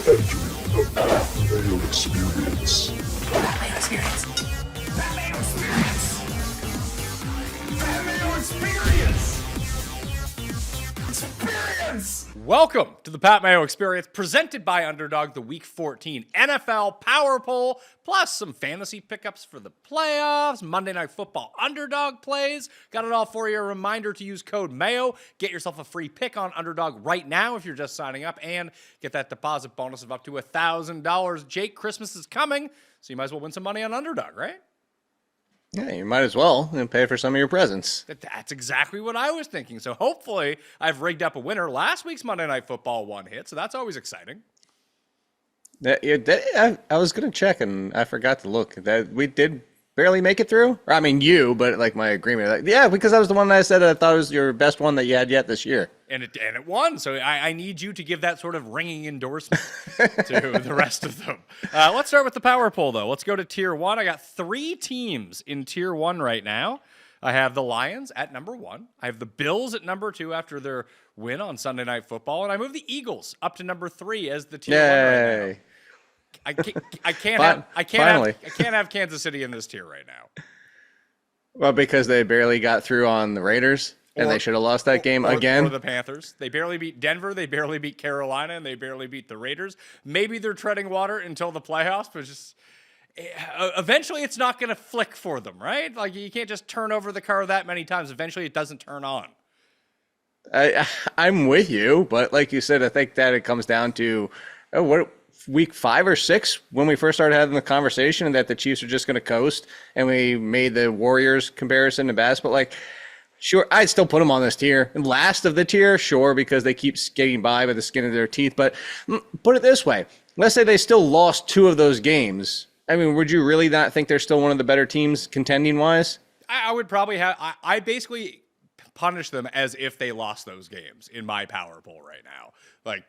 Entering the Mayo Experience. Mayo Experience. Mayo Experience. Mayo Experience. Experience. Welcome to the Pat Mayo Experience, presented by Underdog, the Week 14 NFL Power Poll, plus some fantasy pickups for the playoffs, Monday Night Football Underdog plays. Got it all for you. A reminder to use code MAYO. Get yourself a free pick on Underdog right now if you're just signing up, and get that deposit bonus of up to $1,000. Jake, Christmas is coming, so you might as well win some money on Underdog, right? Yeah, you might as well and pay for some of your presents. That's exactly what I was thinking. So hopefully I've rigged up a winner. Last week's Monday Night Football one hit, so that's always exciting. I was going to check, and I forgot to look. That we did barely make it through. I mean, you, but like my agreement. Yeah, because that was the one that I said I thought was your best one that you had yet this year. And it won, so I need you to give that sort of ringing endorsement to the rest of them. Let's start with the power poll, though. Let's go to Tier 1. I got 3 teams in Tier 1 right now. I have the Lions at number 1. I have the Bills at number 2 after their win on Sunday Night Football. And I moved the Eagles up to number 3 as the Tier 1 right now. I can't have Kansas City in this tier right now. Well, because they barely got through on the Raiders. And they should have lost that game again. Or the Panthers. They barely beat Denver. They barely beat Carolina. And they barely beat the Raiders. Maybe they're treading water until the playoffs. But just eventually it's not going to flick for them, right? Like, you can't just turn over the car that many times. Eventually it doesn't turn on. I'm with you. But like you said, I think that it comes down to week 5 or 6 when we first started having the conversation that the Chiefs are just going to coast. And we made the Warriors comparison to basketball. Like, sure, I'd still put them on this tier. Last of the tier, sure, because they keep skating by the skin of their teeth. But put it this way. Let's say they still lost 2 of those games. I mean, would you really not think they're still one of the better teams contending-wise? I would probably have – I basically punish them as if they lost those games in my power poll right now. Like,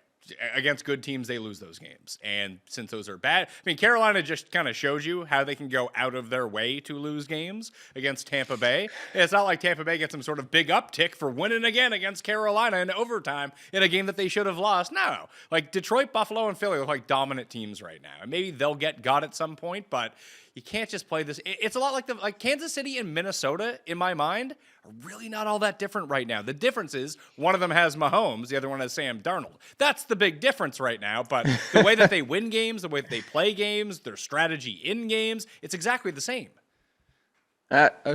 against good teams, they lose those games. And since those are bad, I mean, Carolina just kind of shows you how they can go out of their way to lose games against Tampa Bay. It's not like Tampa Bay gets some sort of big uptick for winning again against Carolina in overtime in a game that they should have lost. No. Like, Detroit, Buffalo, and Philly look like dominant teams right now. And maybe they'll get got at some point, but you can't just play this. It's a lot like Kansas City and Minnesota, in my mind, are really not all that different right now. The difference is one of them has Mahomes, the other one has Sam Darnold. That's the big difference right now. But the way that they win games, the way that they play games, their strategy in games, it's exactly the same.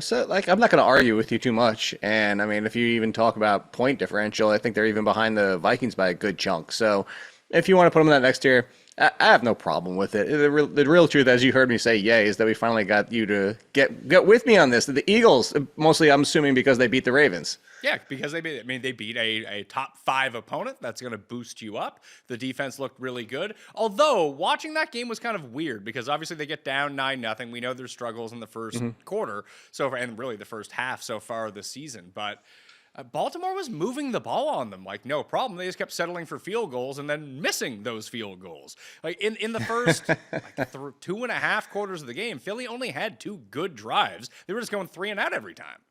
So, I'm not going to argue with you too much. And, I mean, if you even talk about point differential, I think they're even behind the Vikings by a good chunk. So, if you want to put them in that next tier, I have no problem with it. The real truth, as you heard me say, yay, is that we finally got you to get with me on this. The Eagles, mostly I'm assuming because they beat the Ravens. Yeah, because they beat a top 5 opponent. That's going to boost you up. The defense looked really good. Although, watching that game was kind of weird because obviously they get down 9-0. We know there's struggles in the first quarter so far, and really the first half so far this season. But Baltimore was moving the ball on them like no problem. They just kept settling for field goals and then missing those field goals. Like in the first 2.5 quarters of the game, Philly only had 2 good drives. They were just going 3 and out every time.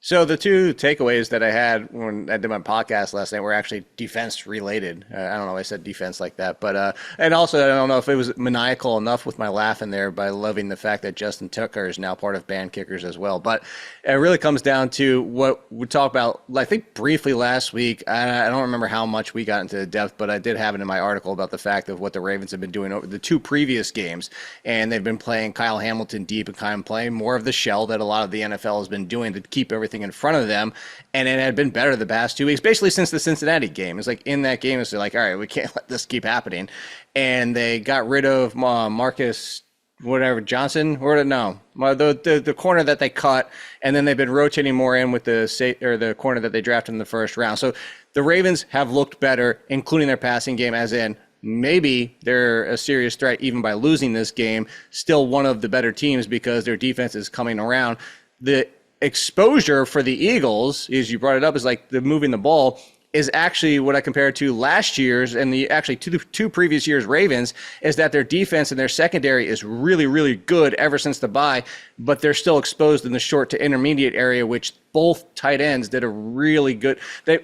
So the 2 takeaways that I had when I did my podcast last night were actually defense related. I don't know why I said defense like that, but and also I don't know if it was maniacal enough with my laugh in there by loving the fact that Justin Tucker is now part of Band Kickers as well. But it really comes down to what we talked about, I think briefly last week. I don't remember how much we got into depth, but I did have it in my article about the fact of what the Ravens have been doing over the 2 previous games. And they've been playing Kyle Hamilton deep and kind of playing more of the shell that a lot of the NFL has been doing to keep everything in front of them, and it had been better the past 2 weeks, basically since the Cincinnati game. It's like in that game, it's like, all right, we can't let this keep happening. And they got rid of Marcus, Johnson, the corner that they cut, and then they've been rotating more in with the corner that they drafted in the first round. So the Ravens have looked better, including their passing game, as in maybe they're a serious threat even by losing this game. Still one of the better teams because their defense is coming around. The exposure for the Eagles, as you brought it up, is like the moving the ball. is actually what I compare it to last year's and the actually two previous years' Ravens, is that their defense and their secondary is really, really good ever since the bye, but they're still exposed in the short to intermediate area, which both tight ends did a really good. They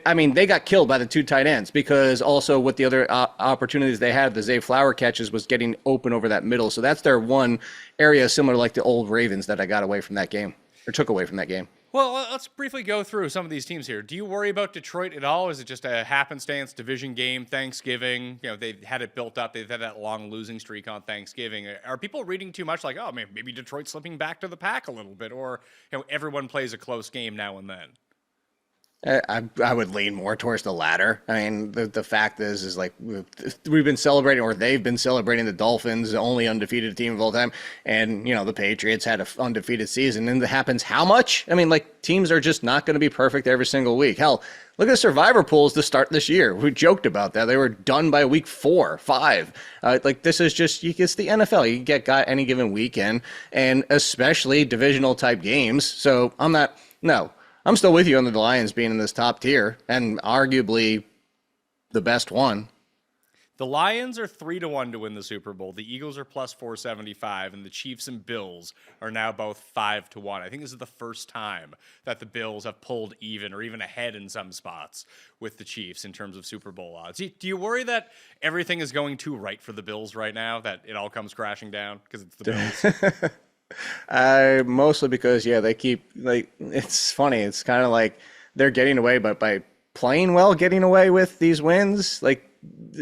got killed by the two tight ends because also with the other opportunities they had, the Zay Flower catches was getting open over that middle. So that's their one area similar like the old Ravens that I got away from that game or took away from that game. Well, let's briefly go through some of these teams here. Do you worry about Detroit at all? Is it just a happenstance division game, Thanksgiving? You know, they had it built up. They've had that long losing streak on Thanksgiving. Are people reading too much like, oh, maybe Detroit's slipping back to the pack a little bit? Or, everyone plays a close game now and then? I would lean more towards the latter. I mean, the fact is like we've been celebrating, or they've been celebrating the Dolphins, the only undefeated team of all time, and the Patriots had an undefeated season, and it happens how much? I mean, like teams are just not going to be perfect every single week. Hell, look at the survivor pools to start this year. We joked about that; they were done by week 4, 5. Like this is just it's the NFL. You can get any given weekend, and especially divisional type games. So I'm still with you on the Lions being in this top tier and arguably the best one. The Lions are 3-1 to win the Super Bowl. The Eagles are plus 475, and the Chiefs and Bills are now both 5-1. I think this is the first time that the Bills have pulled even or even ahead in some spots with the Chiefs in terms of Super Bowl odds. Do you worry that everything is going too right for the Bills right now, that it all comes crashing down because it's the Bills? Mostly because they keep it's funny. It's kind of like they're getting away, but by playing well, getting away with these wins, like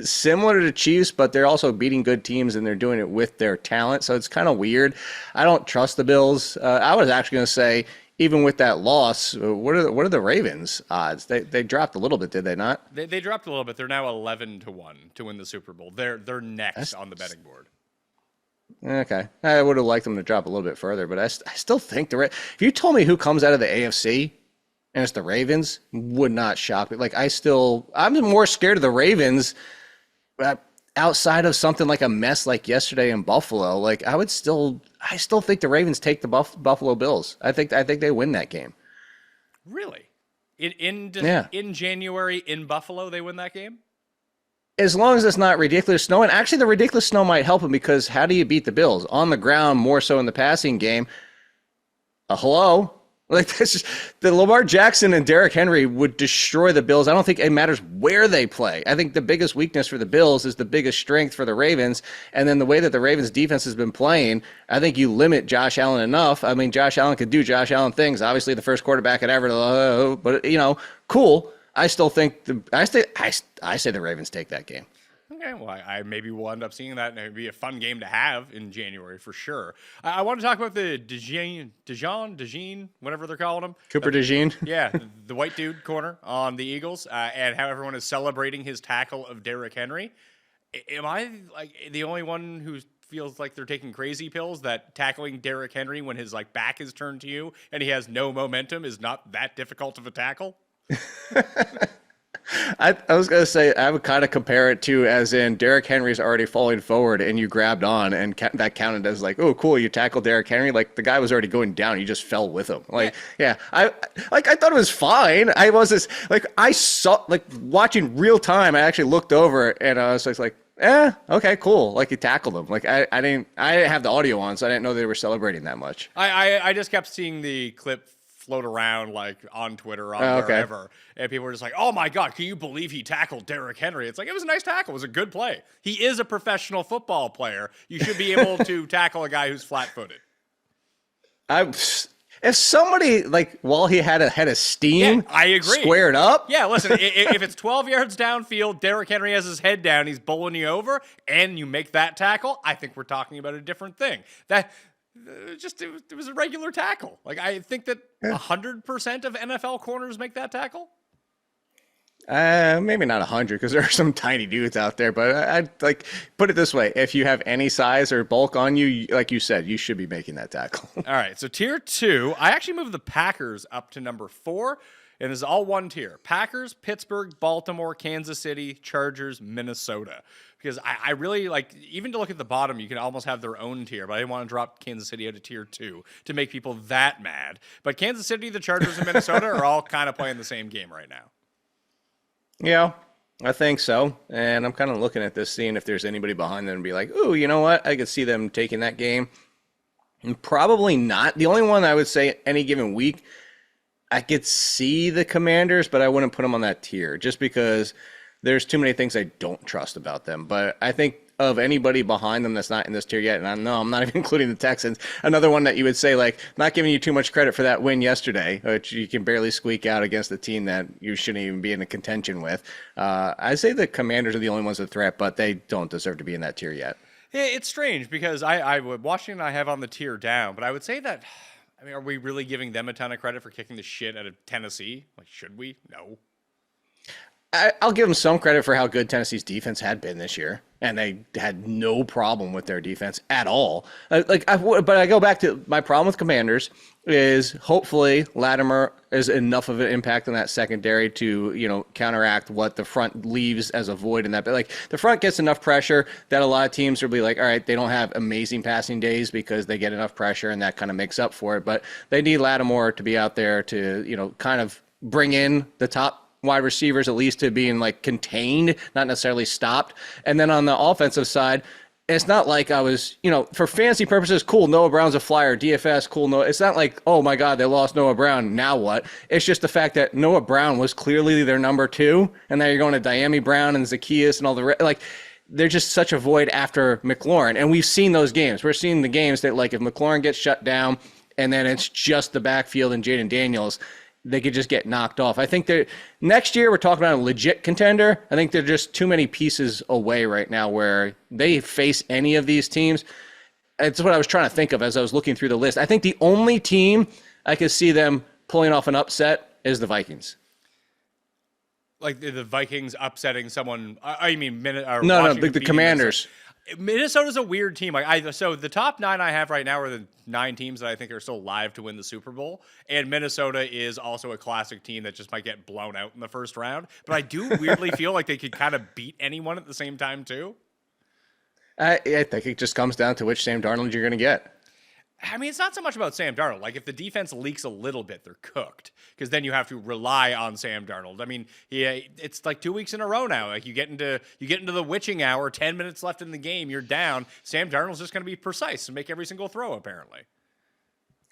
similar to Chiefs, but they're also beating good teams and they're doing it with their talent. So it's kind of weird. I don't trust the Bills. I was actually going to say, even with that loss, what are the Ravens odds? They dropped a little bit, did they not? They dropped a little bit. They're now 11-1 to win the Super Bowl. They're next on the betting board. Okay. I would have liked them to drop a little bit further, but I still think if you told me who comes out of the AFC and it's the Ravens, would not shock me. Like I'm more scared of the Ravens outside of something like a mess like yesterday in Buffalo. Like I still think the Ravens take the Buffalo Bills. I think they win that game. Really? In January in Buffalo, they win that game? As long as it's not ridiculous snow, and actually the ridiculous snow might help them because how do you beat the Bills? On the ground, more so in the passing game. Hello? Like this is, the Lamar Jackson and Derrick Henry would destroy the Bills. I don't think it matters where they play. I think the biggest weakness for the Bills is the biggest strength for the Ravens. And then the way that the Ravens defense has been playing, I think you limit Josh Allen enough. I mean, Josh Allen could do Josh Allen things. Obviously the first quarterback at ever, but cool. I still think I say the Ravens take that game. Okay, well, I maybe will end up seeing that, and it would be a fun game to have in January for sure. I want to talk about the DeJean, whatever they're calling him. Cooper DeJean? Yeah, the white dude corner on the Eagles, and how everyone is celebrating his tackle of Derrick Henry. Am I like the only one who feels like they're taking crazy pills that tackling Derrick Henry when his back is turned to you and he has no momentum is not that difficult of a tackle? I was going to say, I would kind of compare it to as in Derrick Henry's already falling forward and you grabbed on and that counted as like, oh, cool, you tackled Derrick Henry. Like the guy was already going down. You just fell with him. Like, yeah, I thought it was fine. I was just I saw watching real time. I actually looked over and I was just like, okay, cool. Like you tackled him. Like I didn't have the audio on, so I didn't know they were celebrating that much. I just kept seeing the clip float around on Twitter or wherever, and people were just like, "Oh my God, can you believe he tackled Derrick Henry?" It's like it was a nice tackle, it was a good play. He is a professional football player. You should be able to tackle a guy who's flat-footed. If somebody while he had a head of steam, I agree, squared up. Yeah, listen, if it's 12 yards downfield, Derrick Henry has his head down, he's bowling you over, and you make that tackle, I think we're talking about a different thing. It was a regular tackle. I think that 100% of NFL corners make that tackle. Maybe not 100 because there are some tiny dudes out there. But I'd put it this way: if you have any size or bulk on you, like you said, you should be making that tackle. All right. So tier 2, I actually moved the Packers up to number 4. And this is all one tier: Packers, Pittsburgh, Baltimore, Kansas City, Chargers, Minnesota. Because I really even to look at the bottom, you can almost have their own tier, but I didn't want to drop Kansas City out of tier 2 to make people that mad. But Kansas City, the Chargers, and Minnesota are all kind of playing the same game right now. Yeah, I think so. And I'm kind of looking at this, seeing if there's anybody behind them and be like, ooh, you know what? I could see them taking that game. And probably not. The only one I would say any given week, I could see the Commanders, but I wouldn't put them on that tier just because there's too many things I don't trust about them. But I think of anybody behind them that's not in this tier yet, and I know I'm not even including the Texans, another one that you would say, like, not giving you too much credit for that win yesterday, which you can barely squeak out against a team that you shouldn't even be in a contention with. I'd say the Commanders are the only ones a threat, but they don't deserve to be in that tier yet. Yeah, it's strange because I would Washington I have on the tier down, but I would say that, I mean, are we really giving them a ton of credit for kicking the shit out of Tennessee? Like, should we? No. I'll give them some credit for how good Tennessee's defense had been this year, and they had no problem with their defense at all. But I go back to my problem with Commanders is hopefully Latimer is enough of an impact on that secondary to counteract what the front leaves as a void in that. But like the front gets enough pressure that a lot of teams will be like, all right, they don't have amazing passing days because they get enough pressure, and that kind of makes up for it. But they need Lattimore to be out there to kind of bring in the top wide receivers at least to being like contained, not necessarily stopped. And then on the offensive side, it's not like I was, for fantasy purposes, cool, Noah Brown's a flyer, DFS, cool. No, it's not like, oh my God, they lost Noah Brown. Now what? It's just the fact that Noah Brown was clearly their number 2. And now you're going to Diami Brown and Zacchaeus and all the rest. Like, they're just such a void after McLaurin. And we've seen those games. We're seeing the games that, like, if McLaurin gets shut down and then it's just the backfield and Jaden Daniels, they could just get knocked off. I think next year we're talking about a legit contender. I think they're just too many pieces away right now where they face any of these teams. It's what I was trying to think of as I was looking through the list. I think the only team I could see them pulling off an upset is the Vikings. Like the Vikings upsetting someone. I mean, no, the Commanders. Minnesota's a weird team. So the top 9 I have right now are the 9 teams that I think are still live to win the Super Bowl, and Minnesota is also a classic team that just might get blown out in the first round. But I do weirdly feel like they could kind of beat anyone at the same time too. I think it just comes down to which Sam Darnold you're going to get. I mean, it's not so much about Sam Darnold. Like, if the defense leaks a little bit, they're cooked, because then you have to rely on Sam Darnold. I mean, it's like 2 weeks in a row now. Like, you get into the witching hour, 10 minutes left in the game, you're down. Sam Darnold's just going to be precise and make every single throw, apparently.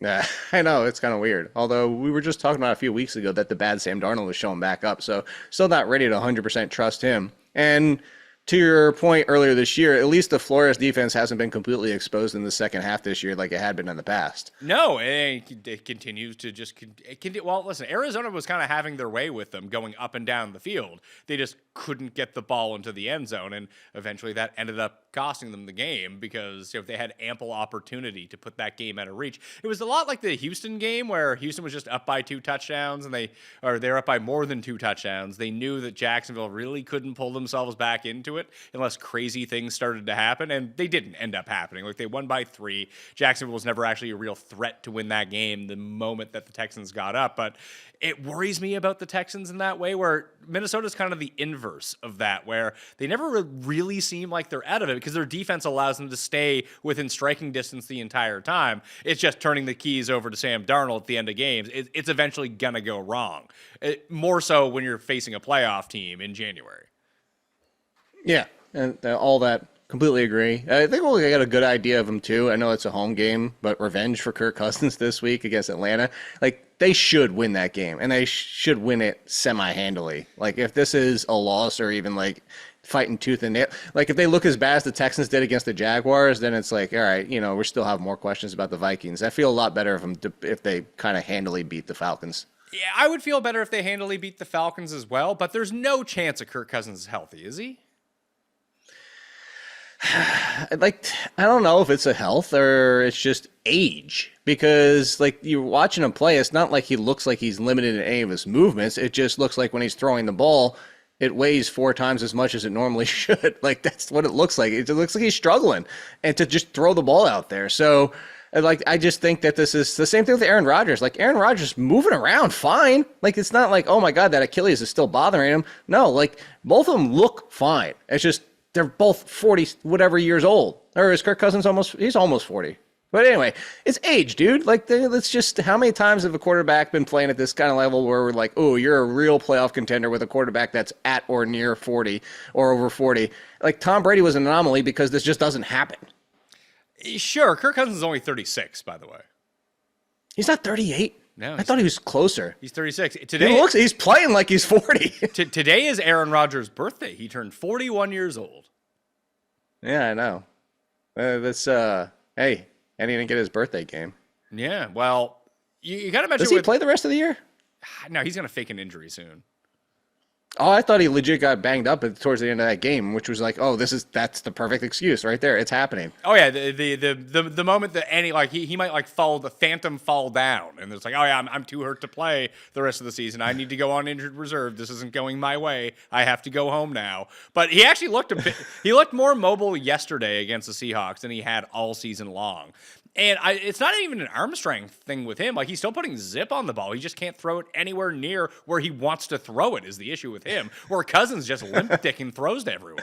Yeah, I know. It's kind of weird. Although we were just talking about a few weeks ago that the bad Sam Darnold was showing back up, so still not ready to 100% trust him. And to your point earlier this year, at least the Flores defense hasn't been completely exposed in the second half this year like it had been in the past. No, it continues to just well, listen, Arizona was kind of having their way with them going up and down the field. They just couldn't get the ball into the end zone, and eventually that ended up costing them the game because they had ample opportunity to put that game out of reach. It was a lot like the Houston game where Houston was just up by 2 touchdowns, and they're up by more than 2 touchdowns. They knew that Jacksonville really couldn't pull themselves back into it unless crazy things started to happen, and they didn't end up happening. Like, they won by 3. Jacksonville was never actually a real threat to win that game the moment that the Texans got up, but it worries me about the Texans in that way, where Minnesota's kind of the inverse of that, where they never really seem like they're out of it because their defense allows them to stay within striking distance the entire time. It's just turning the keys over to Sam Darnold at the end of games. It's eventually going to go wrong. More so when you're facing a playoff team in January. Yeah, and all that. Completely agree. I think we'll get a good idea of them too. I know it's a home game, but revenge for Kirk Cousins this week against Atlanta. Like, they should win that game, and they should win it semi-handily. Like, if this is a loss or even like fighting tooth and nail, like if they look as bad as the Texans did against the Jaguars, then it's like, all right, we still have more questions about the Vikings. I feel a lot better if they kind of handily beat the Falcons. Yeah, I would feel better if they handily beat the Falcons as well, but there's no chance of Kirk Cousins is healthy, is he? Like, I don't know if it's a health or it's just age, because like you're watching him play, it's not like he looks like he's limited in any of his movements. It just looks like when he's throwing the ball, it weighs 4 times as much as it normally should. Like, that's what it looks like. It looks like he's struggling and to just throw the ball out there. So like, I just think that this is the same thing with Aaron Rodgers. Like, Aaron Rodgers moving around fine. Like, it's not like, oh my God, that Achilles is still bothering him. No, like, both of them look fine. It's just they're both 40 whatever years old. Or is Kirk Cousins he's almost 40? But anyway, it's age, dude. Like, let's just, how many times have a quarterback been playing at this kind of level where we're like, oh, you're a real playoff contender with a quarterback that's at or near 40 or over 40? Like, Tom Brady was an anomaly because this just doesn't happen. Sure, Kirk Cousins is only 36, by the way. He's not 38. No, I thought he was closer. He's 36. Today, he's playing like he's 40. Today is Aaron Rodgers' birthday. He turned 41 years old. Yeah, I know. Hey, and he didn't get his birthday game. Yeah, well, you got to mention. Does he play the rest of the year? No, he's going to fake an injury soon. Oh, I thought he legit got banged up towards the end of that game, which was like, oh, that's the perfect excuse right there. It's happening. Oh yeah, the moment that he might like fall, the phantom fall down, and it's like, oh yeah, I'm too hurt to play the rest of the season. I need to go on injured reserve. This isn't going my way. I have to go home now. But he actually looked he looked more mobile yesterday against the Seahawks than he had all season long. And it's not even an arm strength thing with him. Like, he's still putting zip on the ball. He just can't throw it anywhere near where he wants to throw it is the issue with him. Where Cousins just limp-dicking throws to everyone.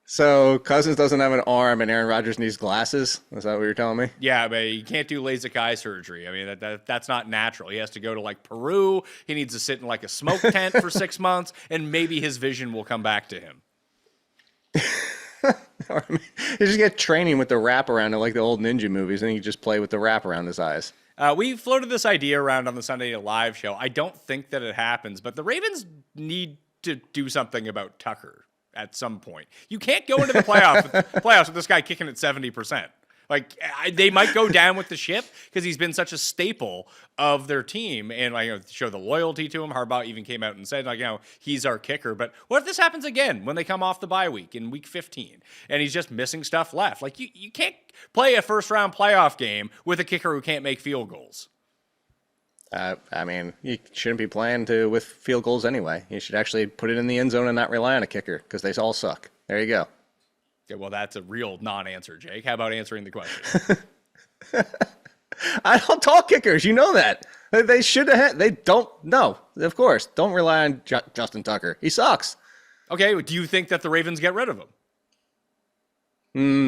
So Cousins doesn't have an arm and Aaron Rodgers needs glasses? Is that what you're telling me? Yeah, but he can't do LASIK eye surgery. I mean, that's not natural. He has to go to, like, Peru. He needs to sit in, like, a smoke tent for 6 months, and maybe his vision will come back to him. You just get training with the wraparound like the old ninja movies, and you just play with the wrap around his eyes. We floated this idea around on the Sunday Night Live show. I don't think that it happens, but the Ravens need to do something about Tucker at some point. You can't go into the playoffs with this guy kicking at 70%. Like, they might go down with the ship because he's been such a staple of their team, and show the loyalty to him. Harbaugh even came out and said, he's our kicker. But what if this happens again when they come off the bye week in week 15, and he's just missing stuff left? Like, you can't play a first-round playoff game with a kicker who can't make field goals. I mean, you shouldn't be playing with field goals anyway. You should actually put it in the end zone and not rely on a kicker because they all suck. There you go. Yeah, well, that's a real non-answer, Jake. How about answering the question? I don't talk kickers. You know that. They should have. They don't. No, of course. Don't rely on Justin Tucker. He sucks. Okay, do you think that the Ravens get rid of him?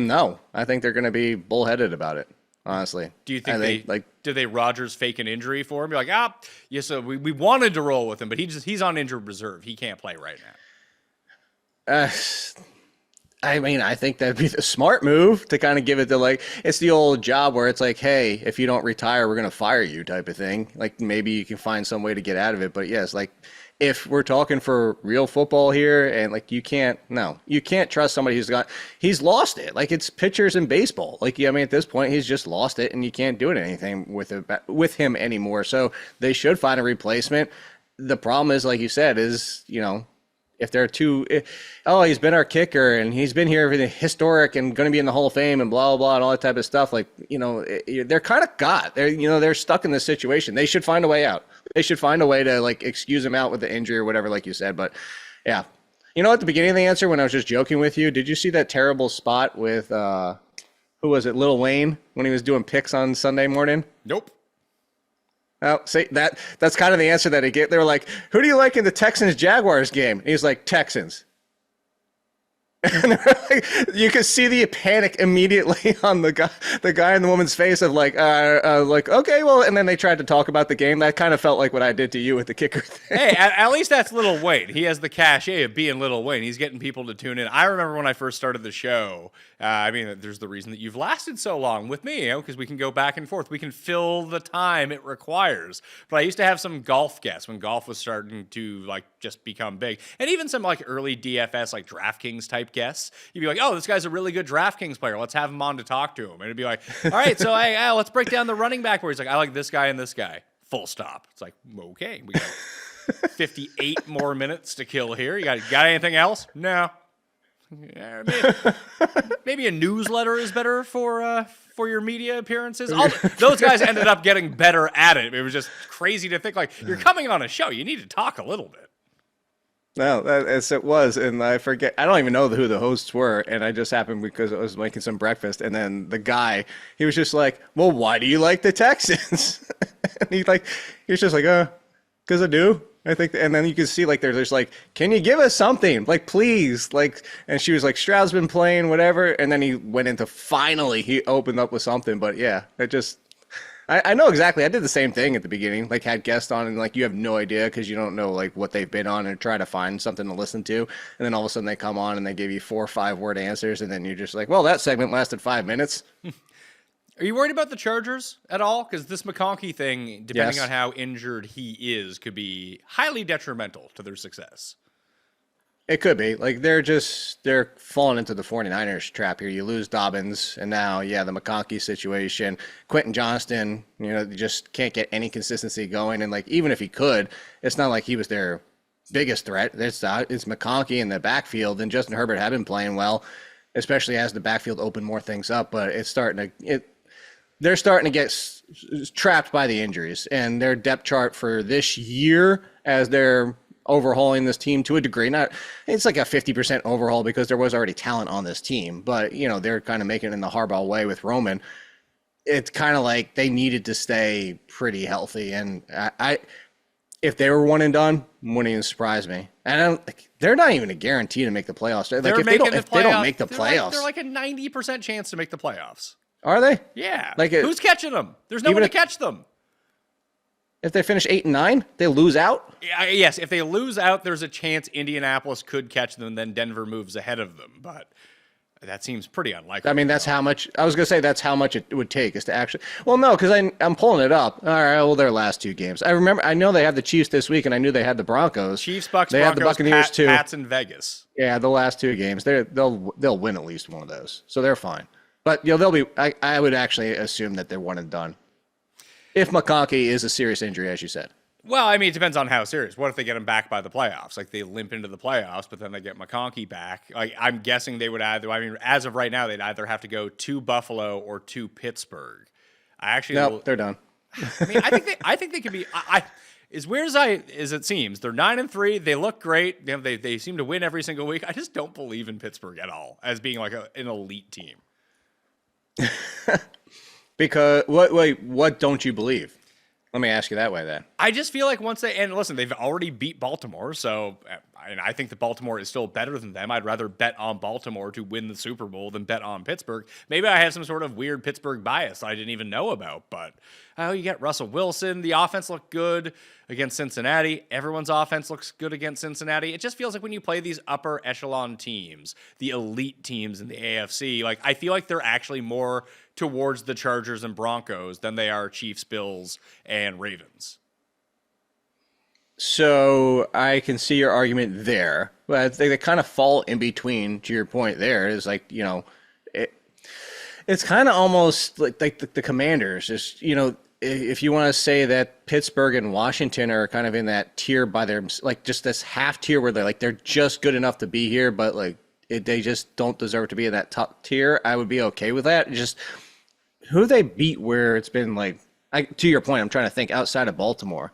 No. I think they're going to be bullheaded about it, honestly. Do you think did they Rodgers fake an injury for him? Be like, yes, so we wanted to roll with him, but he's on injured reserve. He can't play right now. I mean, I think that'd be the smart move to kind of give it it's the old job where it's like, hey, if you don't retire, we're going to fire you type of thing. Like, maybe you can find some way to get out of it. But yes, like, if we're talking for real football here, and you can't trust somebody he's lost it. Like, it's pitchers in baseball. Like, I mean, at this point, he's just lost it and you can't do anything with him anymore. So they should find a replacement. The problem is, like you said, if they're he's been our kicker and he's been here everything historic and going to be in the Hall of Fame and blah, blah, blah, and all that type of stuff. They're kind of they're stuck in this situation. They should find a way out. They should find a way to excuse him out with the injury or whatever, like you said. But yeah, at the beginning of the answer, when I was just joking with you, did you see that terrible spot with, who was it? Lil Wayne when he was doing picks on Sunday morning? Nope. Oh, see, that's kind of the answer that he gave. They were like, who do you like in the Texans-Jaguars game? And he's like, Texans. And you could see the panic immediately on the guy and the woman's face of okay, well, and then they tried to talk about the game. That kind of felt like what I did to you with the kicker thing. Hey, at least that's Lil Wayne. He has the cachet of being Lil Wayne. He's getting people to tune in. I remember when I first started the show, there's the reason that you've lasted so long with me, because we can go back and forth. We can fill the time it requires. But I used to have some golf guests when golf was starting to just become big. And even some early DFS, DraftKings type guests. You'd be like, oh, this guy's a really good DraftKings player. Let's have him on to talk to him. And it'd be like, all right, so let's break down the running back where he's like, I like this guy and this guy. Full stop. It's like, okay, we got 58 more minutes to kill here. You got anything else? No. Yeah, maybe a newsletter is better for your media appearances. Those guys ended up getting better at it. It was just crazy to think you're coming on a show. You need to talk a little bit. No, as it was, and I forget. I don't even know who the hosts were, and I just happened because I was making some breakfast, and then the guy, he was just like, "Well, why do you like the Texans?" And he was just like, "Because I do." I think, and then you can see like there's like, can you give us something? Like, please, like, and she was like, Stroud's been playing whatever, and then he went into finally he opened up with something. But yeah, it just, I know exactly. I did the same thing at the beginning, like had guests on, and like you have no idea because you don't know like what they've been on, and try to find something to listen to, and then all of a sudden they come on and they give you 4 or 5 word answers, and then you're just like, well, that segment lasted 5 minutes. Are you worried about the Chargers at all? Because this McConkey thing, depending Yes. on how injured he is, could be highly detrimental to their success. It could be. Like, they're falling into the 49ers trap here. You lose Dobbins, and now, yeah, the McConkey situation. Quentin Johnston, you just can't get any consistency going. And, like, even if he could, it's not like he was their biggest threat. It's McConkey in the backfield, and Justin Herbert had been playing well, especially as the backfield opened more things up. But it's starting to they're starting to get trapped by the injuries, and their depth chart for this year, as they're overhauling this team to a degree, it's like a 50% overhaul because there was already talent on this team, but they're kind of making it in the Harbaugh way with Roman. It's kind of like they needed to stay pretty healthy, and if they were one and done, wouldn't even surprise me. And they're not even a guarantee to make the playoffs. Like, if they don't make the playoffs, they're like a 90% chance to make the playoffs. Are they? Yeah. Like, who's catching them? There's no one to catch them. If they finish 8-9, they lose out? Yes, if they lose out, there's a chance Indianapolis could catch them, and then Denver moves ahead of them. But that seems pretty unlikely. I mean, that's how much. I was going to say that's how much it would take is to actually. Well, no, because I'm pulling it up. All right, well, their last 2 games. I know they have the Chiefs this week, and I knew they had the Broncos. Chiefs, Bucks, they Broncos, have the Buccaneers too. Pats, and Vegas. Yeah, the last 2 games. They'll win at least one of those, so they're fine. But they'll be. I would actually assume that they're one and done. If McConkey is a serious injury, as you said. Well, I mean, it depends on how serious. What if they get him back by the playoffs? Like, they limp into the playoffs, but then they get McConkey back. Like, I'm guessing they would as of right now, they'd either have to go to Buffalo or to Pittsburgh. Nope, they're done. I mean, I think they could be. As weird as it seems, they're 9-3. They look great. They seem to win every single week. I just don't believe in Pittsburgh at all as being like an elite team. Because what don't you believe? Let me ask you that way then. I just feel like listen, they've already beat Baltimore, so and I think that Baltimore is still better than them. I'd rather bet on Baltimore to win the Super Bowl than bet on Pittsburgh. Maybe I have some sort of weird Pittsburgh bias I didn't even know about, but you get Russell Wilson. The offense looked good against Cincinnati. Everyone's offense looks good against Cincinnati. It just feels like when you play these upper echelon teams, the elite teams in the AFC, like I feel like they're actually more towards the Chargers and Broncos than they are Chiefs, Bills, and Ravens. So I can see your argument there, but they kind of fall in between. To your point, there is like it's kind of almost like the Commanders. Is if you want to say that Pittsburgh and Washington are kind of in that tier by their like just this half tier where they're just good enough to be here, but like they just don't deserve to be in that top tier. I would be okay with that. Just who they beat where it's been like to your point. I'm trying to think outside of Baltimore.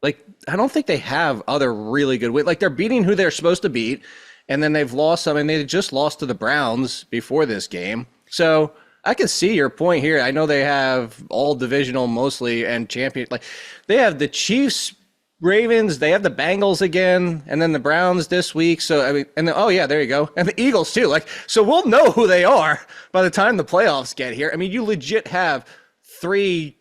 Like, I don't think they have other really good wins. Like, they're beating who they're supposed to beat, and then they've lost some, and they just lost to the Browns before this game. So I can see your point here. I know they have all divisional mostly and champion. Like, they have the Chiefs, Ravens, they have the Bengals again, and then the Browns this week. So, I mean, and then, oh, yeah, there you go. And the Eagles, too. Like, so we'll know who they are by the time the playoffs get here. I mean, you legit have 3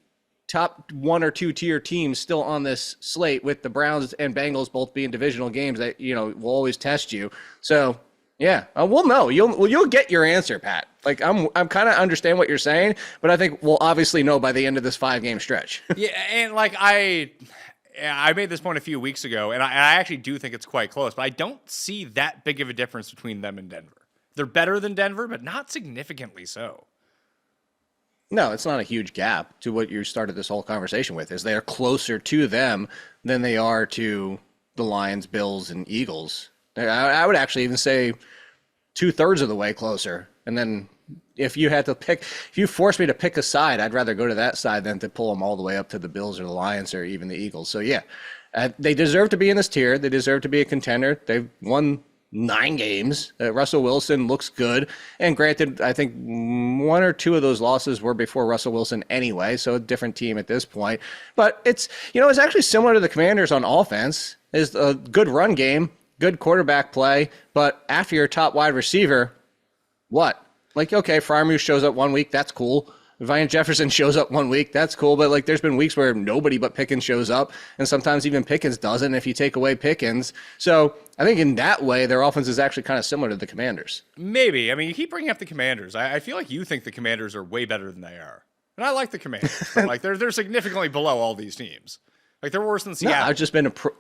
top 1 or 2 tier teams still on this slate with the Browns and Bengals both being divisional games that, will always test you. So, yeah, we'll know. You'll get your answer, Pat. Like, I'm kind of understand what you're saying, but I think we'll obviously know by the end of this 5-game stretch. Yeah, and like I made this point a few weeks ago, and I actually do think it's quite close, but I don't see that big of a difference between them and Denver. They're better than Denver, but not significantly so. No, it's not a huge gap to what you started this whole conversation with, is they are closer to them than they are to the Lions, Bills, and Eagles. I would actually even say 2/3 of the way closer. And then if you forced me to pick a side, I'd rather go to that side than to pull them all the way up to the Bills or the Lions or even the Eagles. So, yeah, they deserve to be in this tier. They deserve to be a contender. They've won 9 games. Russell Wilson looks good. And granted, I think 1 or 2 of those losses were before Russell Wilson anyway, so a different team at this point. But it's actually similar to the Commanders on offense. is a good run game, good quarterback play, but after your top wide receiver, what? Like, okay, Freiermuth shows up 1 week, that's cool. Van Jefferson shows up 1 week, that's cool. But like, there's been weeks where nobody but Pickens shows up, and sometimes even Pickens doesn't if you take away Pickens. So I think in that way, their offense is actually kind of similar to the Commanders. Maybe. I mean, you keep bringing up the Commanders. I feel like you think the Commanders are way better than they are, and I like the Commanders. But like, they're significantly below all these teams. Like, they're worse than Seattle. No,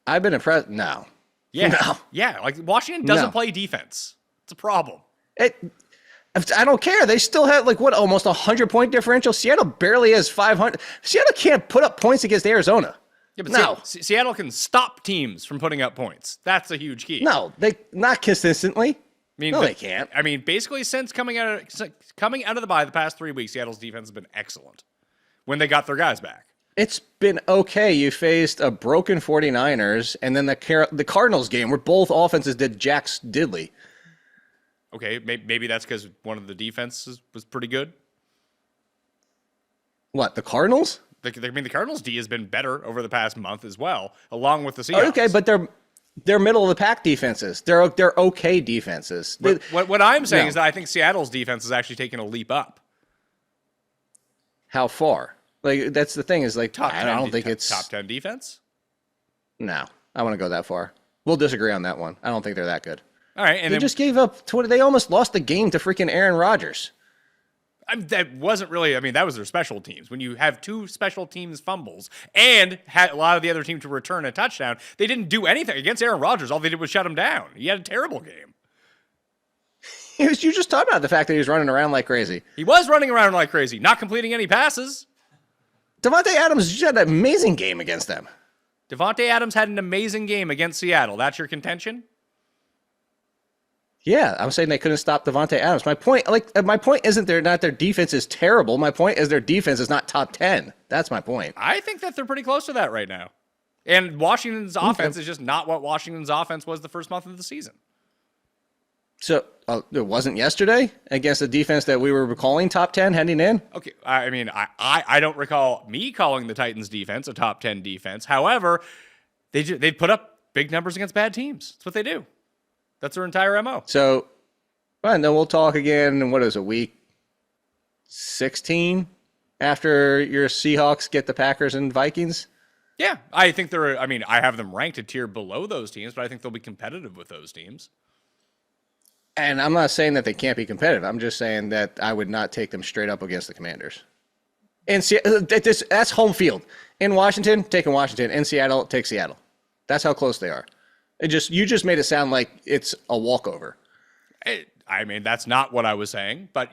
I've been impressed. No. Yeah. No. Yeah. Like, Washington doesn't play defense. It's a problem. I don't care. They still have almost 100-point differential. Seattle barely has 500. Seattle can't put up points against Arizona. Yeah, but Seattle can stop teams from putting up points. That's a huge key. No, they not consistently. They can't. I mean, basically, since coming out of the bye the past 3 weeks, Seattle's defense has been excellent when they got their guys back. It's been okay. You faced a broken 49ers, and then the Cardinals game where both offenses did Jack's diddly. Okay, maybe that's because one of the defenses was pretty good. What, the Cardinals? The Cardinals' D has been better over the past month as well, along with the Seahawks. Okay, but they're middle of the pack defenses. They're okay defenses. What I'm saying is that I think Seattle's defense has actually taken a leap up. How far? Like, that's the thing is, like, I don't think it's top 10 defense. No, I want to go that far. We'll disagree on that one. I don't think they're that good. All right, and they just gave up. They almost lost the game to freaking Aaron Rodgers. That wasn't really. I mean, that was their special teams. When you have two special teams fumbles and had a lot of the other team to return a touchdown, they didn't do anything against Aaron Rodgers. All they did was shut him down. He had a terrible game. You just talked about the fact that he was running around like crazy. He was running around like crazy, not completing any passes. Davante Adams just had an amazing game against them. Davante Adams had an amazing game against Seattle. That's your contention? Yeah, I'm saying they couldn't stop Davante Adams. My point isn't their defense is terrible. My point is their defense is not top 10. That's my point. I think that they're pretty close to that right now. And Washington's offense is just not what Washington's offense was the first month of the season. So it wasn't yesterday against a defense that we were calling top 10 heading in? Okay, I mean, I don't recall me calling the Titans defense a top 10 defense. However, they put up big numbers against bad teams. That's what they do. That's their entire MO. So, well, then we'll talk again in, week 16 after your Seahawks get the Packers and Vikings? Yeah, I think I have them ranked a tier below those teams, but I think they'll be competitive with those teams. And I'm not saying that they can't be competitive. I'm just saying that I would not take them straight up against the Commanders. And that's home field. In Washington, taking Washington. In Seattle, take Seattle. That's how close they are. You just made it sound like it's a walkover. I mean, that's not what I was saying. But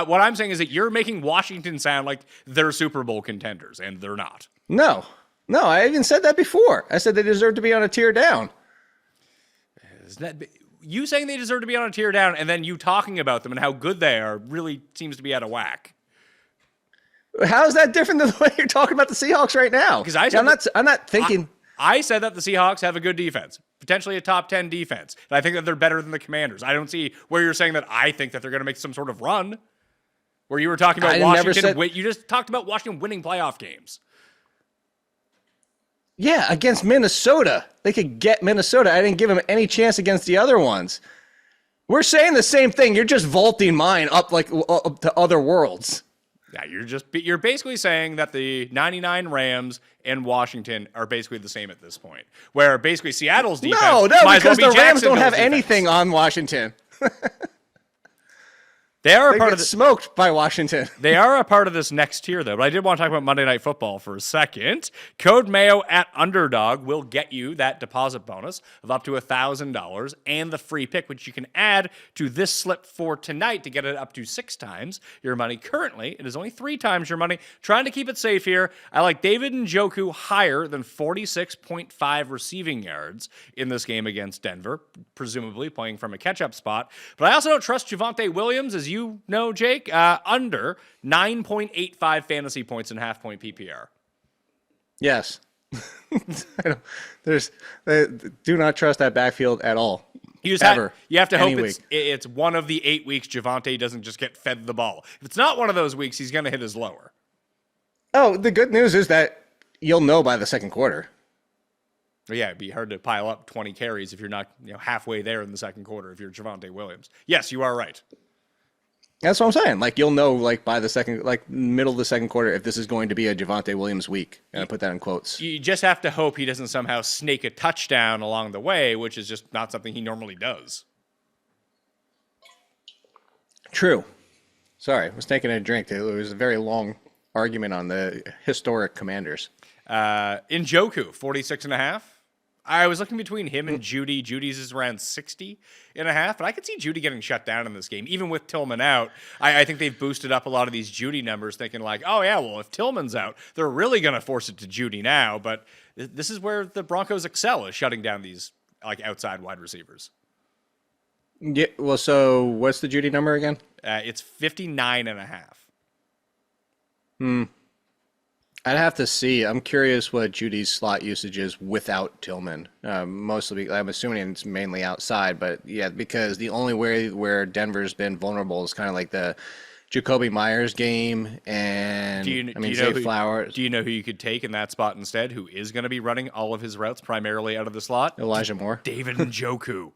what I'm saying is that you're making Washington sound like they're Super Bowl contenders, and they're not. No, I even said that before. I said they deserve to be on a tier down. You saying they deserve to be on a tier down, and then you talking about them and how good they are really seems to be out of whack. How is that different than the way you're talking about the Seahawks right now? Because I'm not thinking. I said that the Seahawks have a good defense, potentially a top 10 defense, and I think that they're better than the Commanders. I don't see where you're saying that I think that they're going to make some sort of run. Where you were talking about Washington, you just talked about Washington winning playoff games. Yeah, against Minnesota. They could get Minnesota. I didn't give them any chance against the other ones. We're saying the same thing. You're just vaulting mine up to other worlds. Yeah, you're basically saying that the 99 Rams and Washington are basically the same at this point. Where basically Seattle's defense because the Rams don't have anything on Washington. They are smoked by Washington. They are a part of this next tier, though. But I did want to talk about Monday Night Football for a second. Code Mayo at Underdog will get you that deposit bonus of up to $1,000 and the free pick, which you can add to this slip for tonight to get it up to 6 times your money. Currently, it is only 3 times your money. Trying to keep it safe here. I like David Njoku higher than 46.5 receiving yards in this game against Denver, presumably playing from a catch-up spot. But I also don't trust Javonte Williams, as you know, Jake, under 9.85 fantasy points in half-point PPR. Yes. Do not trust that backfield at all. You have to hope it's one of the 8 weeks Javonte doesn't just get fed the ball. If it's not one of those weeks, he's going to hit his lower. Oh, the good news is that you'll know by the second quarter. But yeah, it'd be hard to pile up 20 carries if you're not halfway there in the second quarter if you're Javonte Williams. Yes, you are right. That's what I'm saying. Like, you'll know, like, by the second, like, middle of the second quarter, if this is going to be a Javonte Williams week. And I put that in quotes. You just have to hope he doesn't somehow snake a touchdown along the way, which is just not something he normally does. True. Sorry, I was taking a drink. It was a very long argument on the historic Commanders. Njoku, 46.5. I was looking between him and Judy. Judy's is around 60.5, but I could see Judy getting shut down in this game, even with Tillman out. I think they've boosted up a lot of these Judy numbers, thinking like, oh yeah, well if Tillman's out, they're really going to force it to Judy now. But this is where the Broncos excel, is shutting down these like outside wide receivers. Yeah. Well, so what's the Judy number again? It's 59.5. I'd have to see. I'm curious what Judy's slot usage is without Tillman. Mostly, I'm assuming it's mainly outside, but yeah, because the only way where Denver's been vulnerable is kind of like the Jacoby Myers game, and Zay Flowers. Do you know who you could take in that spot instead? Who is going to be running all of his routes primarily out of the slot? Elijah Moore, David Njoku.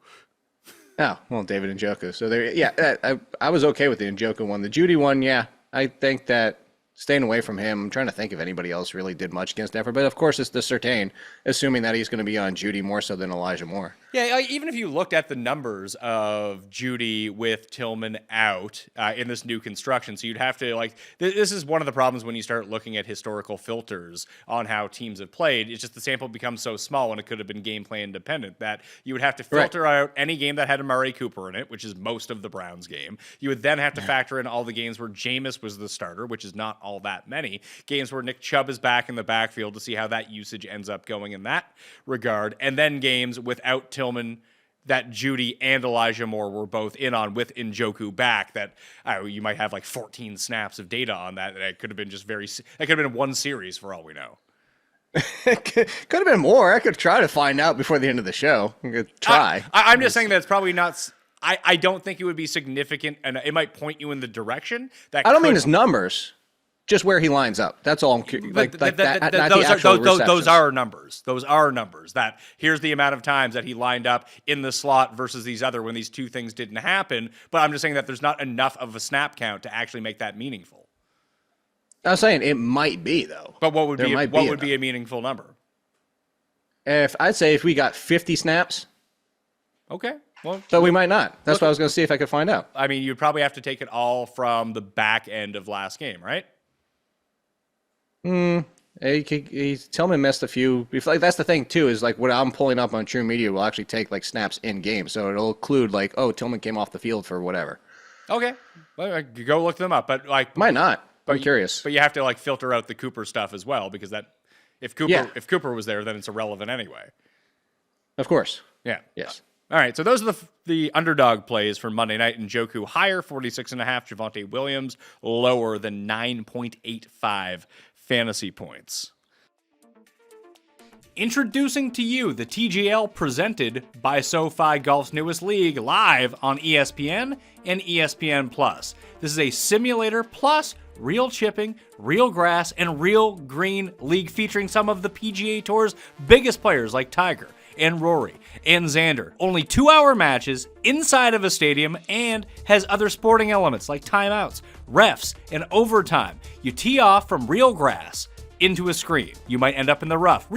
Oh well, David Njoku. So there, yeah, I was okay with the Njoku one. The Judy one, yeah, I think that. Staying away from him. I'm trying to think if anybody else really did much against Denver. But, of course, it's the Surtain, assuming that he's going to be on Judy more so than Elijah Moore. Yeah, even if you looked at the numbers of Judy with Tillman out in this new construction, so you'd have to, like, this is one of the problems when you start looking at historical filters on how teams have played. It's just the sample becomes so small, and it could have been game plan dependent, that you would have to filter out any game that had Amari Cooper in it, which is most of the Browns game. You would then have to factor in all the games where Jameis was the starter, which is not all that many. Games where Nick Chubb is back in the backfield to see how that usage ends up going in that regard. And then games without Tillman that Judy and Elijah Moore were both in on with Njoku back, that you might have like 14 snaps of data on that. It could have been just that could have been one series for all we know. Could have been more. I could try to find out before the end of the show. I could try. I'm just saying that it's probably not. I don't think it would be significant, and it might point you in the direction that. I don't mean his numbers. Just where he lines up. That's all I'm curious. Those are numbers. Those are numbers. That here's the amount of times that he lined up in the slot versus these other when these two things didn't happen. But I'm just saying that there's not enough of a snap count to actually make that meaningful. I was saying it might be though. But what would be a meaningful number? I'd say if we got 50 snaps. Okay. Well, but we might not. That's what I was going to see if I could find out. I mean, you'd probably have to take it all from the back end of last game, right? Tillman missed a few. Like that's the thing too. Is like what I'm pulling up on True Media will actually take like snaps in game, so it'll include like, oh, Tillman came off the field for whatever. Okay, well, go look them up. But like, might not. I'm curious. But you have to like filter out the Cooper stuff as well, because that if Cooper was there, then it's irrelevant anyway. Of course. Yeah. Yes. All right, so those are the underdog plays for Monday night. Njoku higher, 46.5. Javonte Williams lower than 9.85 fantasy points. Introducing to you the TGL presented by SoFi Golf's newest league, live on ESPN and ESPN Plus. This is a simulator plus real chipping, real grass, and real green league featuring some of the PGA Tour's biggest players like Tiger and Rory and Xander. Only 2-hour matches inside of a stadium and has other sporting elements like timeouts, refs, and overtime. You tee off from real grass into a screen. You might end up in the rough,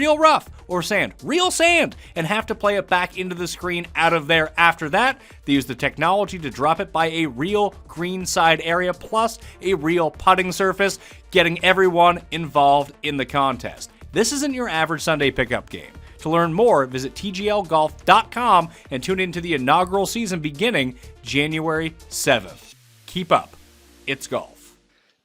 or sand, real sand, and have to play it back into the screen out of there. After that, they use the technology to drop it by a real green side area plus a real putting surface, getting everyone involved in the contest. This isn't your average Sunday pickup game. To learn more, visit tglgolf.com and tune into the inaugural season beginning January 7th. Keep up. It's golf.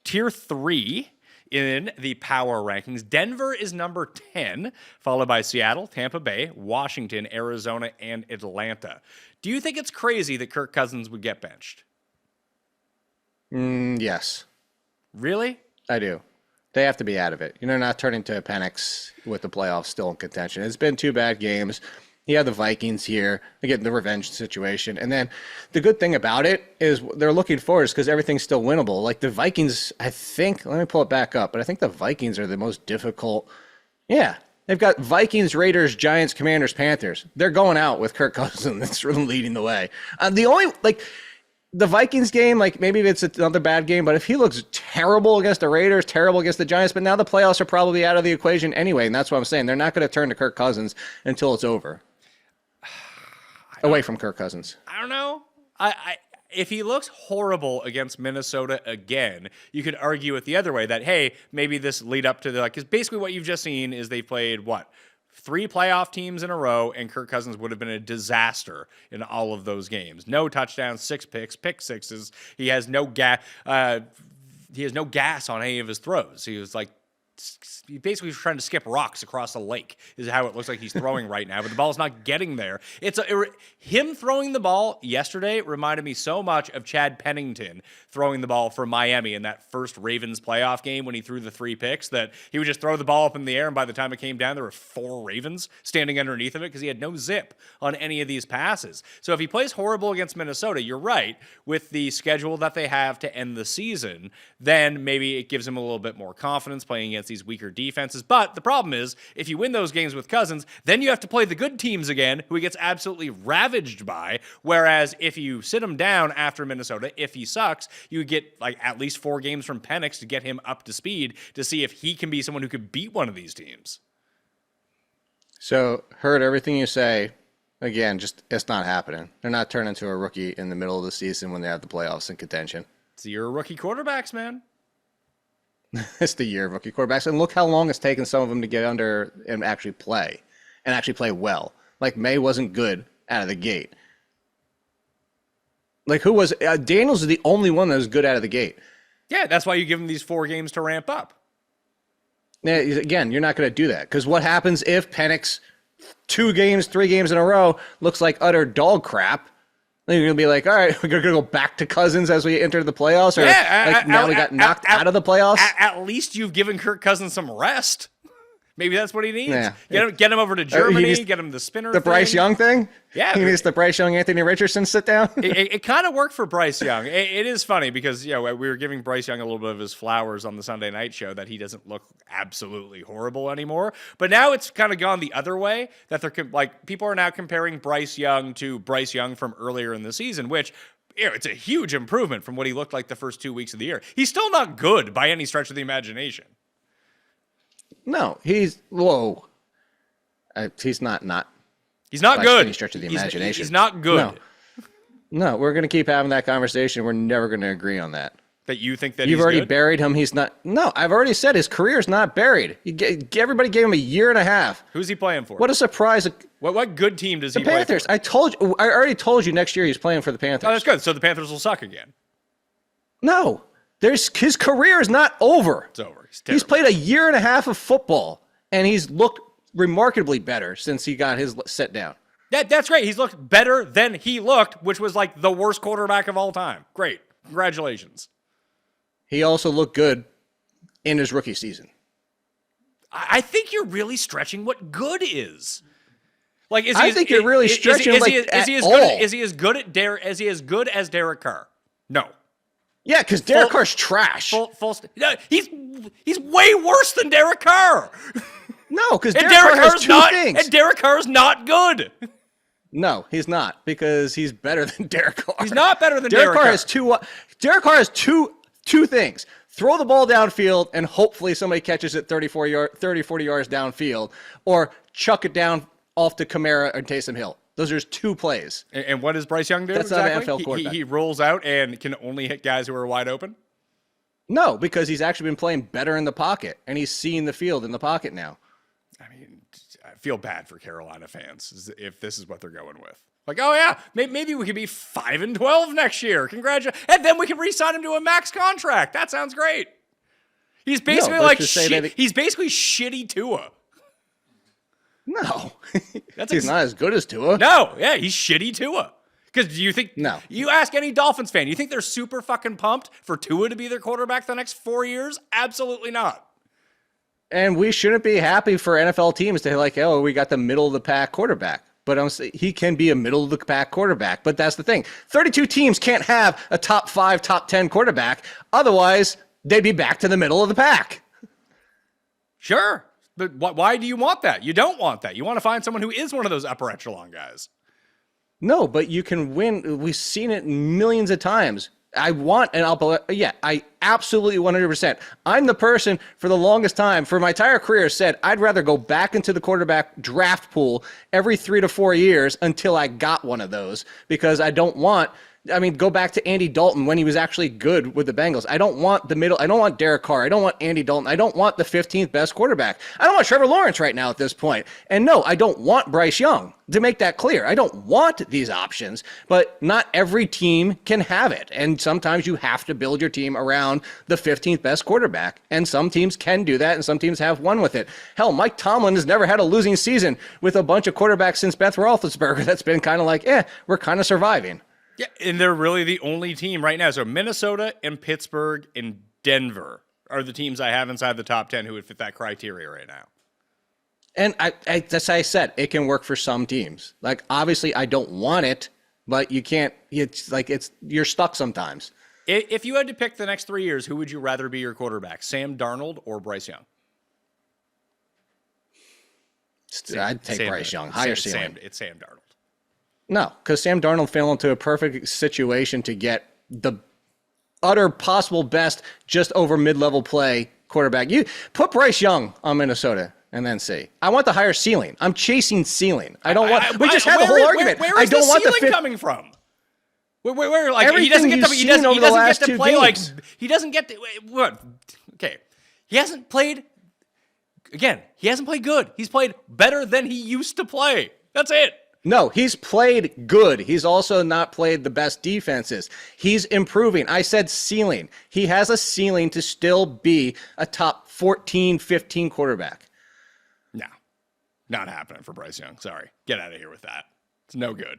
Tier 3 in the power rankings. Denver is number 10, followed by Seattle, Tampa Bay, Washington, Arizona, and Atlanta. Do you think it's crazy that Kirk Cousins would get benched? Yes. Really? I do. They have to be out of it. Not turning to a Penix with the playoffs still in contention. It's been 2 bad games. You have the Vikings here. They get the revenge situation. And then the good thing about it is they're looking forward because everything's still winnable. Like the Vikings, I think, let me pull it back up, but I think the Vikings are the most difficult. Yeah. They've got Vikings, Raiders, Giants, Commanders, Panthers. They're going out with Kirk Cousins that's really leading the way. The only, like, the Vikings game, like, maybe it's another bad game, but if he looks terrible against the Raiders, terrible against the Giants, but now the playoffs are probably out of the equation anyway, and that's what I'm saying. They're not going to turn to Kirk Cousins until it's over. Away from Kirk Cousins. I don't know. If he looks horrible against Minnesota again, you could argue it the other way that, hey, maybe this lead up to the, because basically what you've just seen is they played, 3 playoff teams in a row, and Kirk Cousins would have been a disaster in all of those games. No touchdowns, 6 picks, pick sixes. He has no gas. He has no gas on any of his throws. He was like, he basically was trying to skip rocks across a lake is how it looks like he's throwing right now, but the ball's not getting there. Him throwing the ball yesterday reminded me so much of Chad Pennington throwing the ball for Miami in that first Ravens playoff game when he threw the 3 picks, that he would just throw the ball up in the air, and by the time it came down, there were 4 Ravens standing underneath of it because he had no zip on any of these passes. So if he plays horrible against Minnesota, you're right, with the schedule that they have to end the season, then maybe it gives him a little bit more confidence playing against these weaker defenses. But the problem is, if you win those games with Cousins, then you have to play the good teams again, who he gets absolutely ravaged by. Whereas if you sit him down after Minnesota, if he sucks, you get like at least 4 games from Penix to get him up to speed to see if he can be someone who could beat one of these teams. So, heard everything you say. Again, just it's not happening. They're not turning into a rookie in the middle of the season when they have the playoffs in contention. So you're rookie quarterbacks, man. It's the year of rookie quarterbacks. And look how long it's taken some of them to get under and actually play well. Like, May wasn't good out of the gate. Like, who was Daniels is the only one that was good out of the gate. Yeah, that's why you give him these 4 games to ramp up. Now, again, you're not going to do that because what happens if Penix 2 games, 3 games in a row looks like utter dog crap? Then you're going to be like, all right, we're going to go back to Cousins as we enter the playoffs? Or now we got knocked out of the playoffs? At least you've given Kirk Cousins some rest. Maybe that's what he needs. Yeah. Get him over to Germany, get him the spinner The Bryce Young thing? Yeah. He needs the Bryce Young, Anthony Richardson sit down? It kind of worked for Bryce Young. It is funny because, we were giving Bryce Young a little bit of his flowers on the Sunday night show that he doesn't look absolutely horrible anymore. But now it's kind of gone the other way, that they're like, people are now comparing Bryce Young to Bryce Young from earlier in the season, which, it's a huge improvement from what he looked like the first 2 weeks of the year. He's still not good by any stretch of the imagination. No, he's whoa. He's not. He's not good. Any stretch of the imagination. He's not good. No, we're going to keep having that conversation. We're never going to agree on that. That you think that you've he's already good? Buried him. He's not. No, I've already said his career's not buried. Everybody gave him a year and a half. Who's he playing for? What a surprise! What good team does he play for? The Panthers. I already told you next year he's playing for the Panthers. Oh, that's good. So the Panthers will suck again. No, his career is not over. It's over. He's played a year and a half of football, and he's looked remarkably better since he got his sit down. That's great. He's looked better than he looked, which was like the worst quarterback of all time. Great. Congratulations. He also looked good in his rookie season. I think you're really stretching what good is. Like, I think you're really stretching is he as good as Derek Carr? No. Yeah, because Derek Carr's trash. He's way worse than Derek Carr. No, because Derek Carr has 2 things. And Derek Carr's not good. No, he's not, because he's better than Derek Carr. He's not better than Derek Carr. Derek Carr has two things. Throw the ball downfield, and hopefully somebody catches it 30, 40 yards downfield, or chuck it down off to Kamara and Taysom Hill. Those are his 2 plays. And what does Bryce Young do? That's exactly? not an NFL quarterback. He rolls out and can only hit guys who are wide open? No, because he's actually been playing better in the pocket, and he's seeing the field in the pocket now. I mean, I feel bad for Carolina fans if this is what they're going with. Like, oh yeah, maybe we could be 5-12 next year. Congratulations. And then we can re-sign him to a max contract. That sounds great. He's basically he's basically shitty Tua. No. He's not as good as Tua. No, yeah, he's shitty Tua. Because do you think, no. You ask any Dolphins fan, you think they're super fucking pumped for Tua to be their quarterback the next 4 years? Absolutely not. And we shouldn't be happy for NFL teams to like, oh, we got the middle of the pack quarterback. But he can be a middle of the pack quarterback. But that's the thing. 32 teams can't have a top 5, top 10 quarterback. Otherwise, they'd be back to the middle of the pack. Sure. But why do you want that? You don't want that. You want to find someone who is one of those upper echelon guys. No, but you can win. We've seen it millions of times. I absolutely 100%. I'm the person for the longest time, for my entire career, said I'd rather go back into the quarterback draft pool every 3 to 4 years until I got one of those, because I don't want. I mean, go back to Andy Dalton when he was actually good with the Bengals. I don't want the middle. I don't want Derek Carr. I don't want Andy Dalton. I don't want the 15th best quarterback. I don't want Trevor Lawrence right now at this point. And no, I don't want Bryce Young, to make that clear. I don't want these options, but not every team can have it. And sometimes you have to build your team around the 15th best quarterback. And some teams can do that, and some teams have won with it. Hell, Mike Tomlin has never had a losing season with a bunch of quarterbacks since Beth Roethlisberger. That's been kind of like, we're kind of surviving. Yeah, and they're really the only team right now. So Minnesota and Pittsburgh and Denver are the teams I have inside the top 10 who would fit that criteria right now. And that's how I said, it can work for some teams. Like, obviously, I don't want it, but you can't. You're stuck sometimes. If you had to pick the next 3 years, who would you rather be your quarterback, Sam Darnold or Bryce Young? I'd take Bryce Young, higher ceiling. It's Sam Darnold. No, because Sam Darnold fell into a perfect situation to get the utter possible best just over mid-level play quarterback. You put Bryce Young on Minnesota and then see. I want the higher ceiling. I'm chasing ceiling. I don't want. We just had the whole argument. Where is I don't the want ceiling coming from? Where like everything he doesn't get to, he doesn't get to play games. like he doesn't get to, what? Okay, he hasn't played. Again, he hasn't played good. He's played better than he used to play. That's it. No, he's played good. He's also not played the best defenses. He's improving. I said ceiling. He has a ceiling to still be a top 14, 15 quarterback. No, not happening for Bryce Young. Sorry. Get out of here with that. It's no good.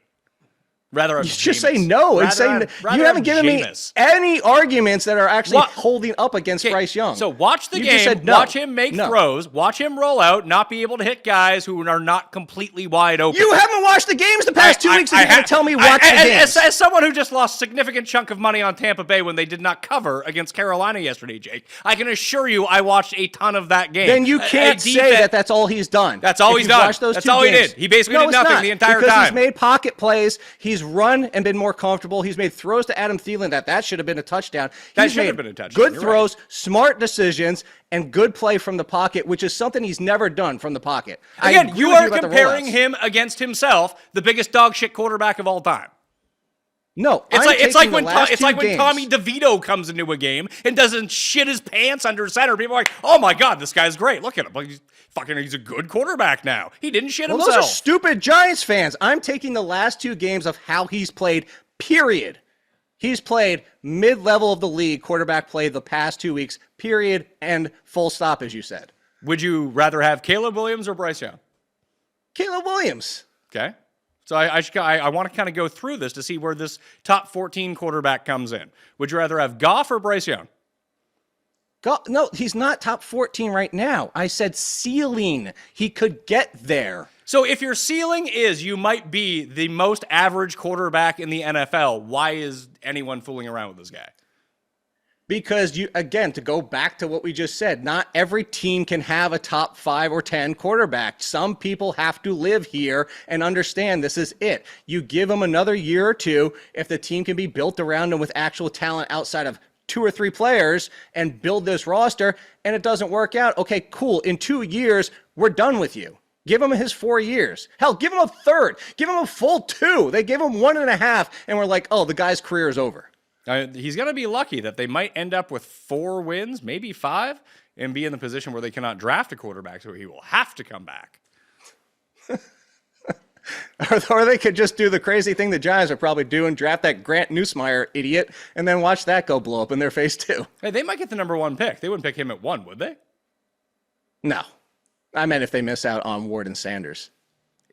Rather have just say no. You haven't given me any arguments that are actually holding up against Bryce Young. So watch the game. Just said no. Watch him make throws. Watch him roll out, not be able to hit guys who are not completely wide open. You haven't watched the games the past 2 weeks, and you're going to tell me watch the games. As someone who just lost a significant chunk of money on Tampa Bay when they did not cover against Carolina yesterday, Jake, I can assure you I watched a ton of that game. Then you can't say that that's all he's done. That's all he's done. That's all he did. He basically did nothing the entire time. Because he's made pocket plays. He's run and been more comfortable. He's made throws to Adam Thielen that should have been a touchdown. That should have been a touchdown. Good throws, smart decisions, and good play from the pocket, which is something he's never done from the pocket. Again, you are comparing him against himself, the biggest dog shit quarterback of all time. No, it's like when Tommy DeVito comes into a game and doesn't shit his pants under center. People are like, "Oh my god, this guy's great! Look at him! He's a good quarterback now. He didn't shit himself." Those are stupid Giants fans. I'm taking the last 2 games of how he's played. Period. He's played mid-level of the league quarterback play the past 2 weeks. Period and full stop, as you said. Would you rather have Caleb Williams or Bryce Young? Caleb Williams. Okay. So I want to kind of go through this to see where this top 14 quarterback comes in. Would you rather have Goff or Bryce Young? No, he's not top 14 right now. I said ceiling. He could get there. So if your ceiling is you might be the most average quarterback in the NFL, why is anyone fooling around with this guy? Because to go back to what we just said, not every team can have a top 5 or 10 quarterback. Some people have to live here and understand this is it. You give them another year or two, if the team can be built around them with actual talent outside of 2 or 3 players and build this roster, and it doesn't work out. Okay, cool. In 2 years, we're done with you. Give him his 4 years. Hell, give him a third. Give him a full 2. They gave him 1.5, and we're like, oh, the guy's career is over. He's going to be lucky that they might end up with 4 wins, maybe 5, and be in the position where they cannot draft a quarterback, so he will have to come back. Or they could just do the crazy thing the Giants are probably doing, draft that Grant Nussmeier idiot, and then watch that go blow up in their face too. Hey, they might get the number 1 pick. They wouldn't pick him at 1, would they? No. I meant if they miss out on Ward and Sanders.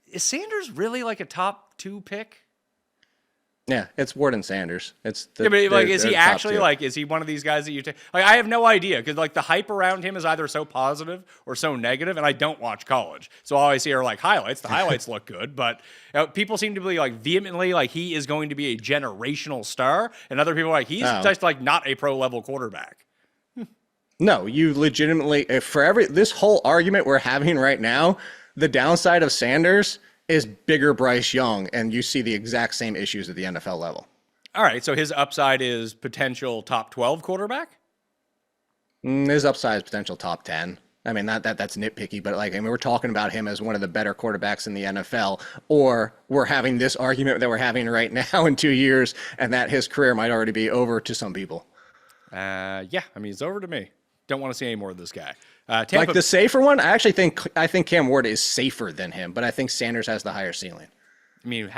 Is Sanders really like a top 2 pick? Yeah, it's Ward and Sanders. Is he actually is he one of these guys that you take? Like, I have no idea because the hype around him is either so positive or so negative, and I don't watch college, so all I see are highlights. The highlights look good, but people seem to be vehemently he is going to be a generational star, and other people are he's just not a pro level quarterback. No, you legitimately, this whole argument we're having right now, the downside of Sanders is bigger Bryce Young, and you see the exact same issues at the NFL level. All right, so his upside is potential top 12 quarterback? His upside is potential top 10. I mean, that's nitpicky, but like, I mean, we're talking about him as one of the better quarterbacks in the NFL, or we're having this argument that we're having right now in 2 years, and that his career might already be over to some people. Yeah, I mean, it's over to me. Don't want to see any more of this guy. Tampa, Like the safer one, I think Cam Ward is safer than him, but I think Sanders has the higher ceiling. I mean,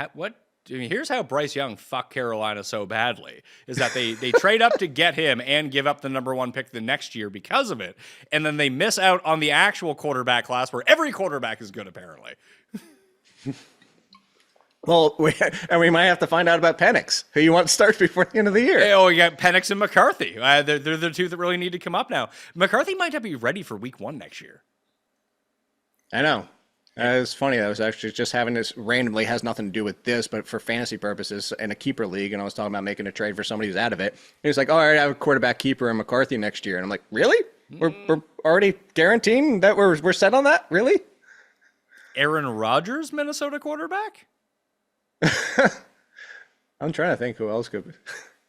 here's how Bryce Young fucked Carolina so badly, is that they trade up to get him and give up the number 1 pick the next year because of it, and then they miss out on the actual quarterback class where every quarterback is good, apparently. Well, we might have to find out about Penix, who you want to start before the end of the year. Oh, you got Penix and McCarthy. They're the two that really need to come up now. McCarthy might not be ready for week 1 next year. I know. It's funny. I was actually just having this randomly, has nothing to do with this, but for fantasy purposes in a keeper league, and I was talking about making a trade for somebody who's out of it. And he's like, all right, I have a quarterback keeper in McCarthy next year. And I'm like, really? We're already guaranteeing that we're set on that? Really? Aaron Rodgers, Minnesota quarterback? I'm trying to think who else could.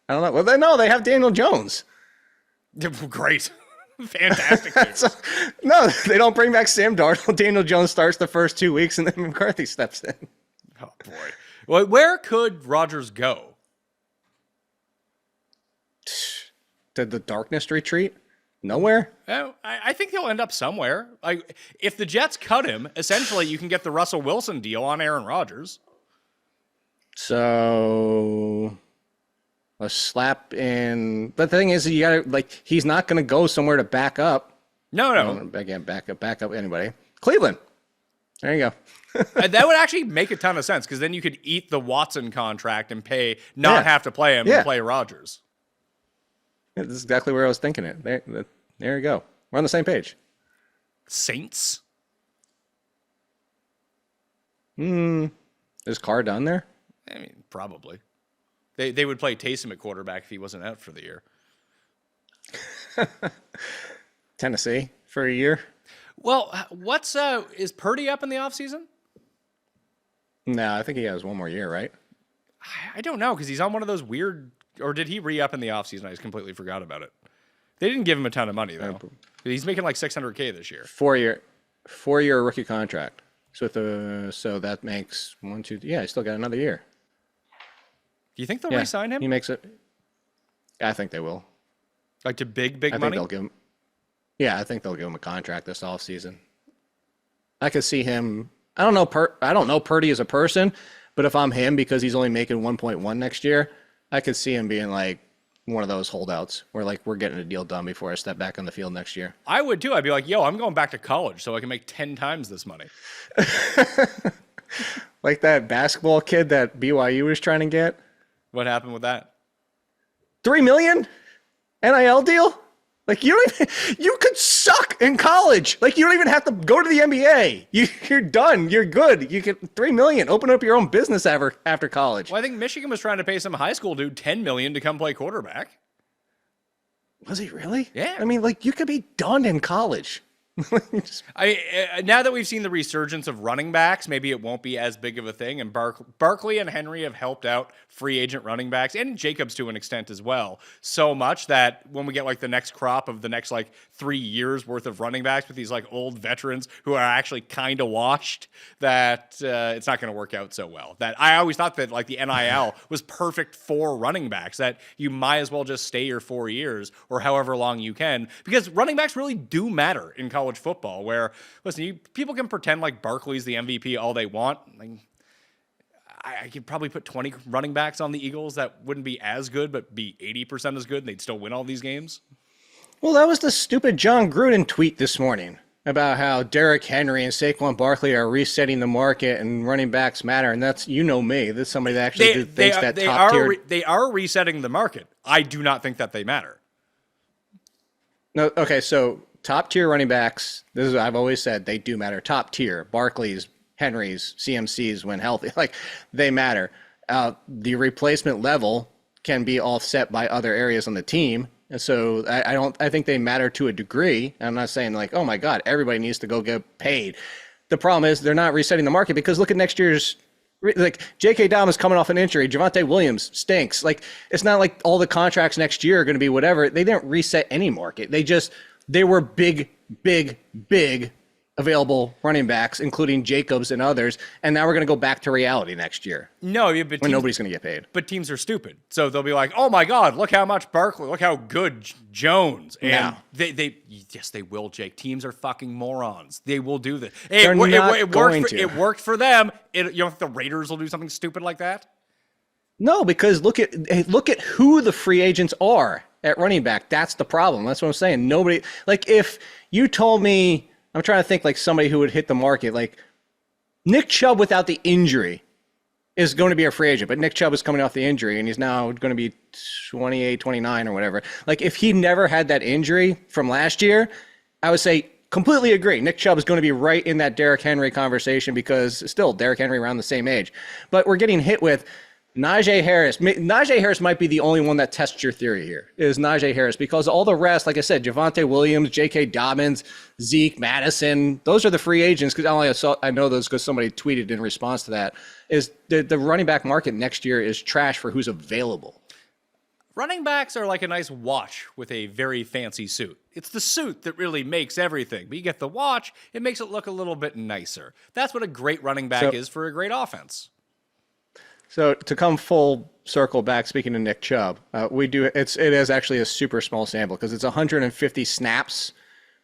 I don't know. Well, they have Daniel Jones. Great. Fantastic. No, they don't bring back Sam Darnold. Daniel Jones starts the first 2 weeks, and then McCarthy steps in. Oh, boy. Well, where could Rodgers go? Did the darkness retreat? Nowhere? Oh, I think he'll end up somewhere. Like, if the Jets cut him, essentially you can get the Russell Wilson deal on Aaron Rodgers. So a slap in. But the thing is, you gotta he's not going to go somewhere to back up. No. Again, back up anybody. Cleveland. There you go. That would actually make a ton of sense, because then you could eat the Watson contract and have to play him and play Rodgers. Yeah, this is exactly where I was thinking it. There you go. We're on the same page. Saints? Is Carr done there? I mean, probably. They would play Taysom at quarterback if he wasn't out for the year. Tennessee for a year? Well, is Purdy up in the offseason? No, I think he has one more year, right? I don't know, because he's on one of those weird, or did he re-up in the offseason? I just completely forgot about it. They didn't give him a ton of money, though. He's making like $600K this year. 4-year rookie contract. So that makes 1, 2. Yeah, he still got another year. Do you think they'll re-sign him? He makes it. I think they will. Like to big I money? think they'll give him. Yeah, I think they'll give him a contract this offseason. I could see him. I don't know Purdy as a person, but if I'm him, because he's only making 1.1 next year, I could see him being like one of those holdouts where we're getting a deal done before I step back on the field next year. I would too. I'd be like, yo, I'm going back to college so I can make 10 times this money. Like that basketball kid that BYU was trying to get. What happened with that? $3 million NIL deal? You could suck in college. You don't even have to go to the NBA. You're done. You're good. You get $3 million. Open up your own business after college. Well, I think Michigan was trying to pay some high school dude $10 million to come play quarterback. Was he really? Yeah. I mean, you could be done in college. Now that we've seen the resurgence of running backs, maybe it won't be as big of a thing. And Barkley and Henry have helped out free agent running backs, and Jacobs to an extent as well, so much that when we get the next crop of the next 3 years worth of running backs with these old veterans who are actually kind of washed, that it's not going to work out so well. That I always thought that the NIL was perfect for running backs, that you might as well just stay your 4 years or however long you can, because running backs really do matter in college football, where people can pretend Barkley's the MVP all they want. I could probably put 20 running backs on the Eagles that wouldn't be as good, but be 80% as good, and they'd still win all these games. Well, that was the stupid John Gruden tweet this morning about how Derrick Henry and Saquon Barkley are resetting the market and running backs matter. And that's, me. This is somebody that actually thinks that top tier. They are resetting the market. I do not think that they matter. No, okay, so top tier running backs, I've always said they do matter. Top tier, Barkley's, Henry's, CMC's when healthy, they matter. The replacement level can be offset by other areas on the team. And so I don't. I think they matter to a degree. I'm not saying like, oh my God, everybody needs to go get paid. The problem is they're not resetting the market because look at next year's. Like J.K. Dobbins coming off an injury, Javonte Williams stinks. Like it's not like all the contracts next year are going to be whatever. They didn't reset any market. They were big available running backs, including Jacobs and others. And now we're going to go back to reality next year. No, yeah, but when nobody's going to get paid. But teams are stupid, so they'll be like, "Oh my God, look how much Barkley, look how good Jones." And yes, they will, Jake. Teams are fucking morons. They will do this. Hey, it worked for them. You don't think the Raiders will do something stupid like that? No, because look at who the free agents are at running back. That's the problem. That's what I'm saying. Nobody, like if you told me, I'm trying to think like somebody who would hit the market, like Nick Chubb without the injury is going to be a free agent, but Nick Chubb is coming off the injury and he's now going to be 28, 29 or whatever. Like if he never had that injury from last year, I would say completely agree. Nick Chubb is going to be right in that Derrick Henry conversation because still Derrick Henry around the same age. But we're getting hit with Najee Harris. Najee Harris might be the only one that tests your theory here, is Najee Harris, because all the rest, like I said, Javonte Williams, J.K. Dobbins, Zeke, Madison, those are the free agents, because I know those because somebody tweeted in response to that, is the running back market next year is trash for who's available. Running backs are like a nice watch with a very fancy suit. It's the suit that really makes everything, but you get the watch, it makes it look a little bit nicer. That's what a great running back is for a great offense. So to come full circle back, speaking of Nick Chubb, it is actually a super small sample because it's 150 snaps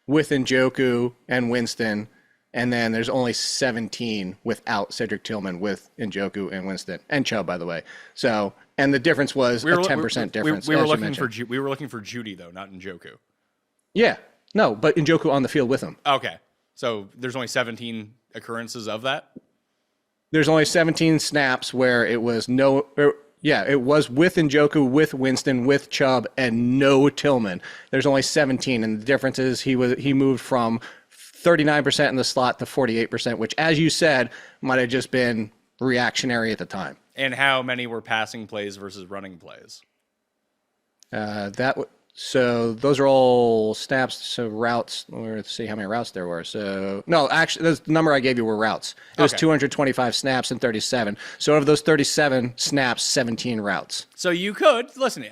with Njoku and Winston, and then there's only 17 without Cedric Tillman with Njoku and Winston and Chubb, by the way. So, and the difference was a 10% difference. We were looking for Judy though, not Njoku. Yeah, no, but Njoku on the field with him. Okay, so there's only 17 occurrences of that. There's only 17 snaps where it was it was with Njoku, with Winston, with Chubb, and no Tillman. There's only 17, and the difference is he moved from 39% in the slot to 48%, which, as you said, might have just been reactionary at the time. And how many were passing plays versus running plays? So those are all snaps. So routes, let's see how many routes there were. So no, actually, the number I gave you were routes. It was 225 snaps and 37. So of those 37 snaps, 17 routes. So you could, listen,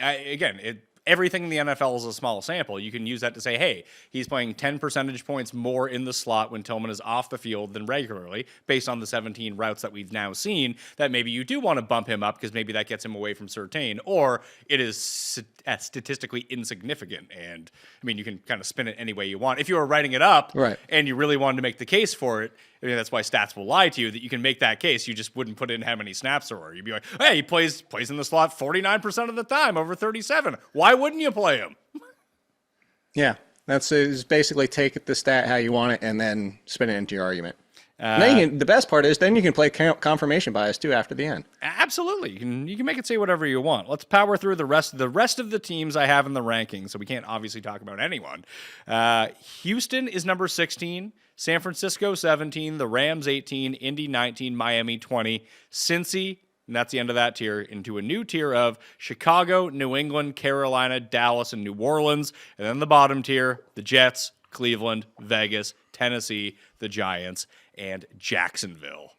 everything in the NFL is a small sample. You can use that to say, hey, he's playing 10 percentage points more in the slot when Tillman is off the field than regularly, based on the 17 routes that we've now seen, that maybe you do want to bump him up because maybe that gets him away from Surtain, or it is statistically insignificant. And, I mean, you can kind of spin it any way you want. If you were writing it up and you really wanted to make the case for it, I mean, that's why stats will lie to you, that you can make that case. You just wouldn't put in how many snaps there were. You'd be like, hey, he plays in the slot 49% of the time over 37. Why wouldn't you play him? Yeah, is basically take the stat how you want it and then spin it into your argument. Then the best part is then you can play confirmation bias too after the end. Absolutely, you can make it say whatever you want. Let's power through the rest of the teams I have in the rankings. So we can't obviously talk about anyone. Houston is number 16. San Francisco 17, the Rams 18, Indy 19, Miami 20, Cincy, and that's the end of that tier, into a new tier of Chicago, New England, Carolina, Dallas, and New Orleans. And then the bottom tier, the Jets, Cleveland, Vegas, Tennessee, the Giants, and Jacksonville.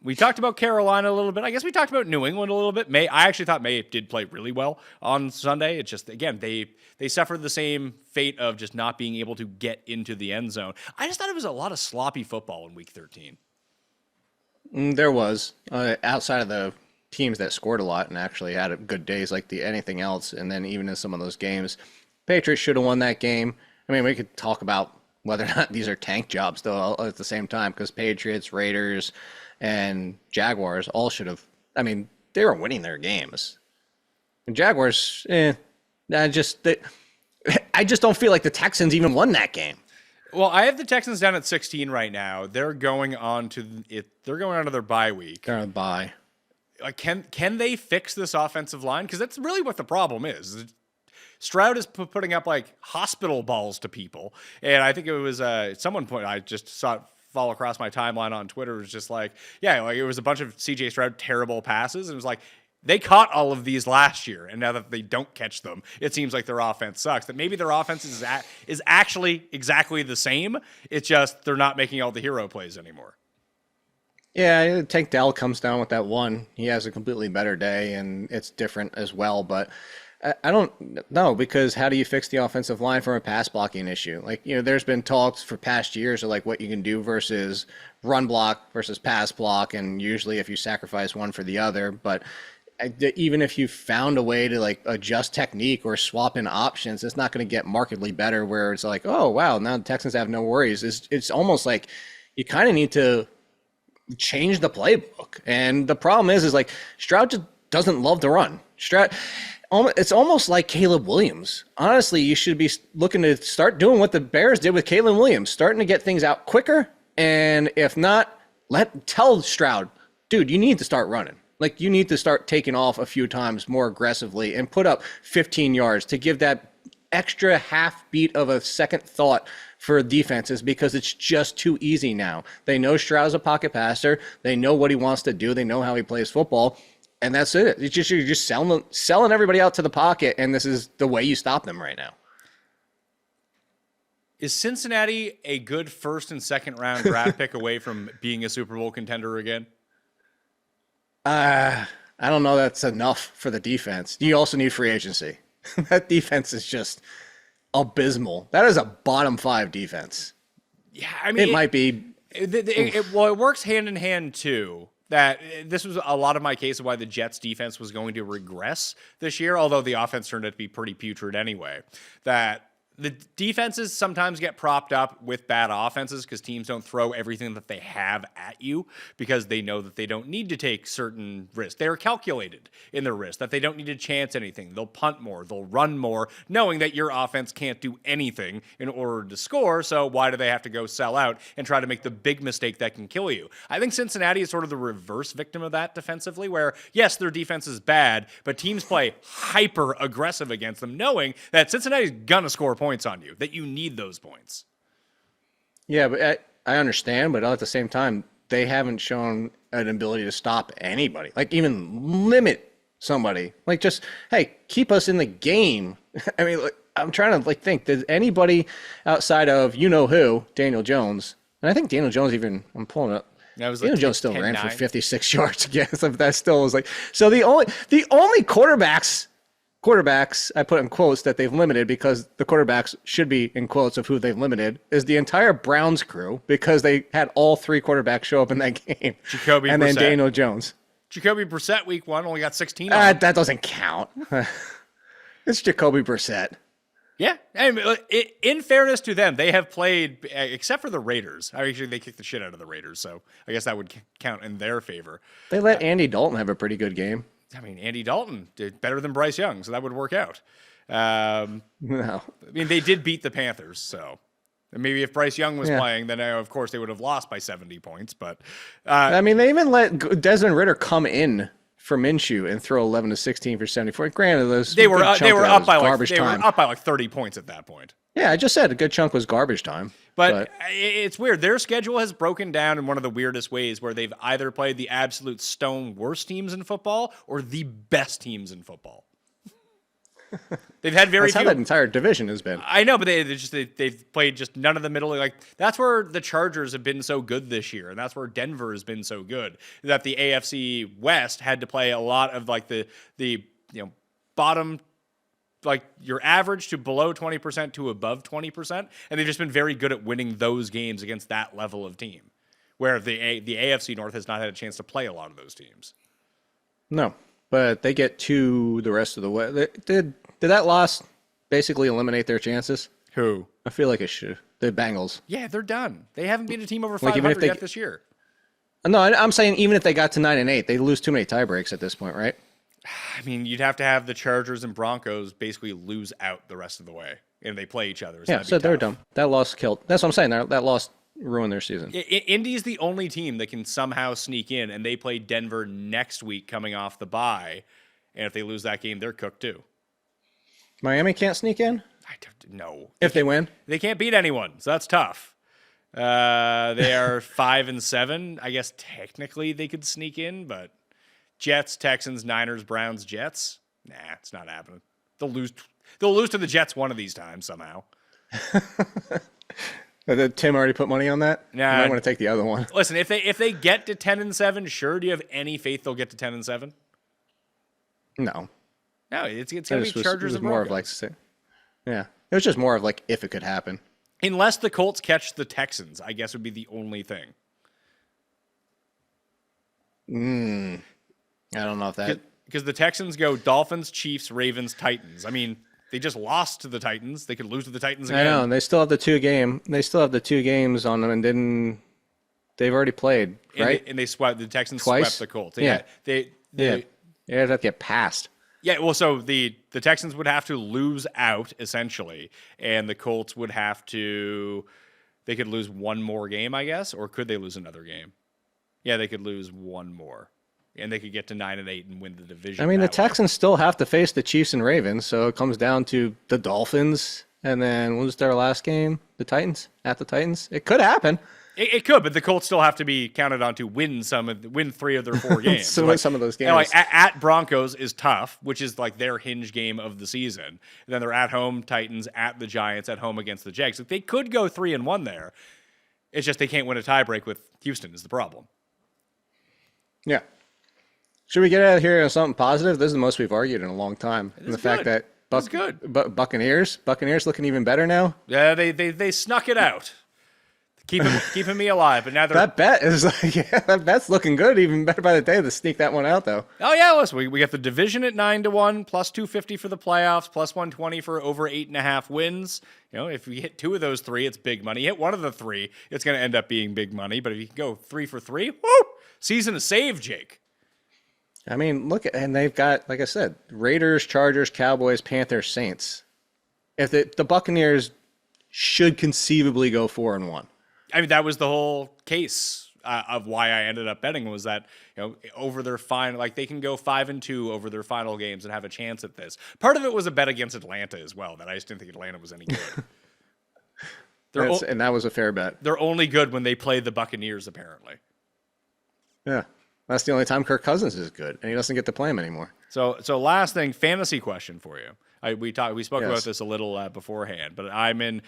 We talked about Carolina a little bit. I guess we talked about New England a little bit. I actually thought May did play really well on Sunday. It's just, again, they suffered the same fate of just not being able to get into the end zone. I just thought it was a lot of sloppy football in Week 13. There was, outside of the teams that scored a lot and actually had good days like anything else, and then even in some of those games, Patriots should have won that game. I mean, we could talk about whether or not these are tank jobs, though, at the same time, because Patriots, Raiders, and Jaguars all should have. I mean, they were winning their games. And Jaguars, I just don't feel like the Texans even won that game. Well, I have the Texans down at 16 right now. They're going on to their bye week. They're on a bye. Can they fix this offensive line? Because that's really what the problem is. Stroud is putting up like hospital balls to people, and I think it was at some point I just saw it fall across my timeline on Twitter. It was just like, it was a bunch of CJ Stroud terrible passes, and it was like, they caught all of these last year, and now that they don't catch them, it seems like their offense sucks. That maybe their offense is actually exactly the same. It's just they're not making all the hero plays anymore. Yeah, Tank Dell comes down with that one. He has a completely better day, and it's different as well. But I don't know, because how do you fix the offensive line from a pass blocking issue? Like, there's been talks for past years of like what you can do versus run block versus pass block, and usually if you sacrifice one for the other. But even if you found a way to like adjust technique or swap in options, it's not going to get markedly better. Where it's like, oh wow, now the Texans have no worries. It's almost like you kind of need to change the playbook. And the problem is like Stroud just doesn't love to run. Stroud, it's almost like Caleb Williams. Honestly, you should be looking to start doing what the Bears did with Caleb Williams, starting to get things out quicker. And if not, tell Stroud, dude, you need to start running. Like, you need to start taking off a few times more aggressively and put up 15 yards to give that extra half beat of a second thought for defenses, because it's just too easy now. They know Stroud's a pocket passer. They know what he wants to do. They know how he plays football. And that's it. It's just, you're just selling everybody out to the pocket, and this is the way you stop them right now. Is Cincinnati a good first and second round draft pick away from being a Super Bowl contender again? I don't know that's enough for the defense. You also need free agency. That defense is just abysmal. That is a bottom 5 defense. Yeah, I mean, it might be. It works hand in hand too. That this was a lot of my case of why the Jets defense was going to regress this year, although the offense turned out to be pretty putrid anyway. That the defenses sometimes get propped up with bad offenses because teams don't throw everything that they have at you because they know that they don't need to take certain risks. They're calculated in their risks, that they don't need to chance anything. They'll punt more, they'll run more, knowing that your offense can't do anything in order to score, so why do they have to go sell out and try to make the big mistake that can kill you? I think Cincinnati is sort of the reverse victim of that defensively, where, yes, their defense is bad, but teams play hyper aggressive against them, knowing that Cincinnati's gonna score points on you, that you need those points. Yeah, but I understand, but at the same time, they haven't shown an ability to stop anybody, like even limit somebody. Like, just, hey, keep us in the game. I mean, like, I'm trying to think, does anybody outside of who, Daniel Jones, and I think Daniel Jones even, I'm pulling up, Daniel Jones still ran for 56 yards again. So that still was like, so the only quarterbacks I put in quotes that they've limited, because the quarterbacks should be in quotes of who they've limited, is the entire Browns crew, because they had all 3 quarterbacks show up in that game. Jacoby and Brissett. Then Daniel Jones. Jacoby Brissett week 1 only got 16 on him. That doesn't count. It's Jacoby Brissett. Yeah, and in fairness to them, they have played, except for the Raiders. Actually, they kicked the shit out of the Raiders, so I guess that would count in their favor. They let Andy Dalton have a pretty good game. I mean, Andy Dalton did better than Bryce Young, so that would work out. No. I mean, they did beat the Panthers, so maybe if Bryce Young was playing, then of course they would have lost by 70 points. But I mean, they even let Desmond Ridder come in for Minshew and throw 11 to 16 for 74. Granted, they were up by like 30 points at that point. Yeah, I just said a good chunk was garbage time. But it's weird. Their schedule has broken down in one of the weirdest ways, where they've either played the absolute stone worst teams in football or the best teams in football. They've had very few. That's how that entire division has been. I know, but they've played just none of the middle. Like, that's where the Chargers have been so good this year, and that's where Denver has been so good. That the AFC West had to play a lot of like the bottom, like your average to below 20% to above 20%, and they've just been very good at winning those games against that level of team, where the AFC North has not had a chance to play a lot of those teams. No, but they get to the rest of the way. Did that loss basically eliminate their chances? Who? I feel like it should. The Bengals. Yeah, they're done. They haven't beat a team over 500 yet this year. No, I'm saying even if they got to 9-8, they lose too many tie breaks at this point, right? I mean, you'd have to have the Chargers and Broncos basically lose out the rest of the way, and they play each other. So they're done. That loss killed. That's what I'm saying. That loss ruined their season. Indy's the only team that can somehow sneak in, and they play Denver next week coming off the bye, and if they lose that game, they're cooked too. Miami can't sneak in? I don't know. If they win? They can't beat anyone, so that's tough. They are 5-7. I guess technically they could sneak in, but Jets, Texans, Niners, Browns, Jets. Nah, it's not happening. They'll lose. They'll lose to the Jets one of these times somehow. Did Tim already put money on that? Nah. You might want to take the other one. Listen, if they get to 10-7, sure. Do you have any faith they'll get to 10-7? No. No, it's gonna be Chargers and more of Broncos. like, yeah, it was just more of like if it could happen. Unless the Colts catch the Texans, I guess would be the only thing. I don't know if that Because the Texans go Dolphins, Chiefs, Ravens, Titans. I mean, they just lost to the Titans. They could lose to the Titans again. I know, and they still have the two games on them, and they've already played, right? And they swept the Texans. Twice? Swept the Colts. Yeah. They have to get passed. Yeah, well, so the Texans would have to lose out essentially, and the Colts would have to. They could lose one more game, I guess, or could they lose another game? Yeah, they could lose one more, and they could get to 9-8 and win the division. I mean, the that way. Texans still have to face the Chiefs and Ravens, so it comes down to the Dolphins, and then what was their last game? The Titans at the Titans. It could happen. It could, but the Colts still have to be counted on to win 3 of their 4 games. Some of those games. Like at Broncos is tough, which is like their hinge game of the season. And then they're at home Titans, at the Giants, at home against the Jags. Like they could go 3-1 there. It's just they can't win a tiebreak with Houston is the problem. Yeah. Should we get out of here on something positive? This is the most we've argued in a long time. And the fact that Buccaneers looking even better now. Yeah, they snuck it out. Keeping me alive, but now they're... That bet is like, yeah, that bet's looking good. Even better by the day to sneak that one out, though. Oh yeah, listen, we got the division at 9-1, plus 250 for the playoffs, plus 120 for over 8.5 wins. You know, if we hit 2 of those 3, it's big money. Hit 1 of the 3, it's going to end up being big money. But if you can go 3 for 3, woo! Season is saved, Jake. I mean, and they've got, like I said, Raiders, Chargers, Cowboys, Panthers, Saints. If the Buccaneers should conceivably go 4-1. I mean, that was the whole case of why I ended up betting was that, you know, over their final, like they can go 5-2 over their final games and have a chance at this. Part of it was a bet against Atlanta as well, that I just didn't think Atlanta was any good. And that was a fair bet. They're only good when they play the Buccaneers, apparently. Yeah. That's the only time Kirk Cousins is good, and he doesn't get to play him anymore. So last thing, fantasy question for you. We spoke about this a little beforehand, but I'm in.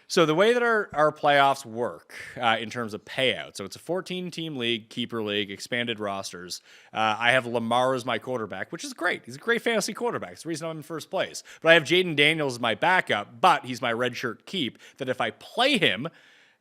So the way that our playoffs work in terms of payout, so it's a 14-team league, keeper league, expanded rosters. I have Lamar as my quarterback, which is great. He's a great fantasy quarterback. It's the reason I'm in first place. But I have Jaden Daniels as my backup, but he's my redshirt keep, that if I play him,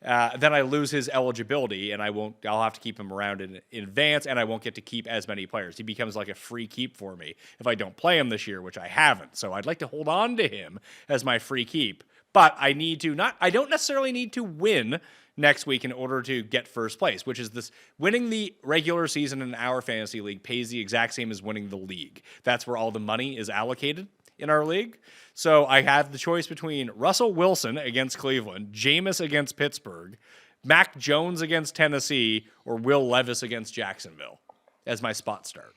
then I lose his eligibility, and I'll have to keep him around in advance, and I won't get to keep as many players. He becomes like a free keep for me if I don't play him this year, which I haven't. So I'd like to hold on to him as my free keep. But I don't necessarily need to win next week in order to get first place, which is this winning the regular season in our fantasy league pays the exact same as winning the league. That's where all the money is allocated in our league. So I have the choice between Russell Wilson against Cleveland, Jameis against Pittsburgh, Mac Jones against Tennessee, or Will Levis against Jacksonville as my spot start.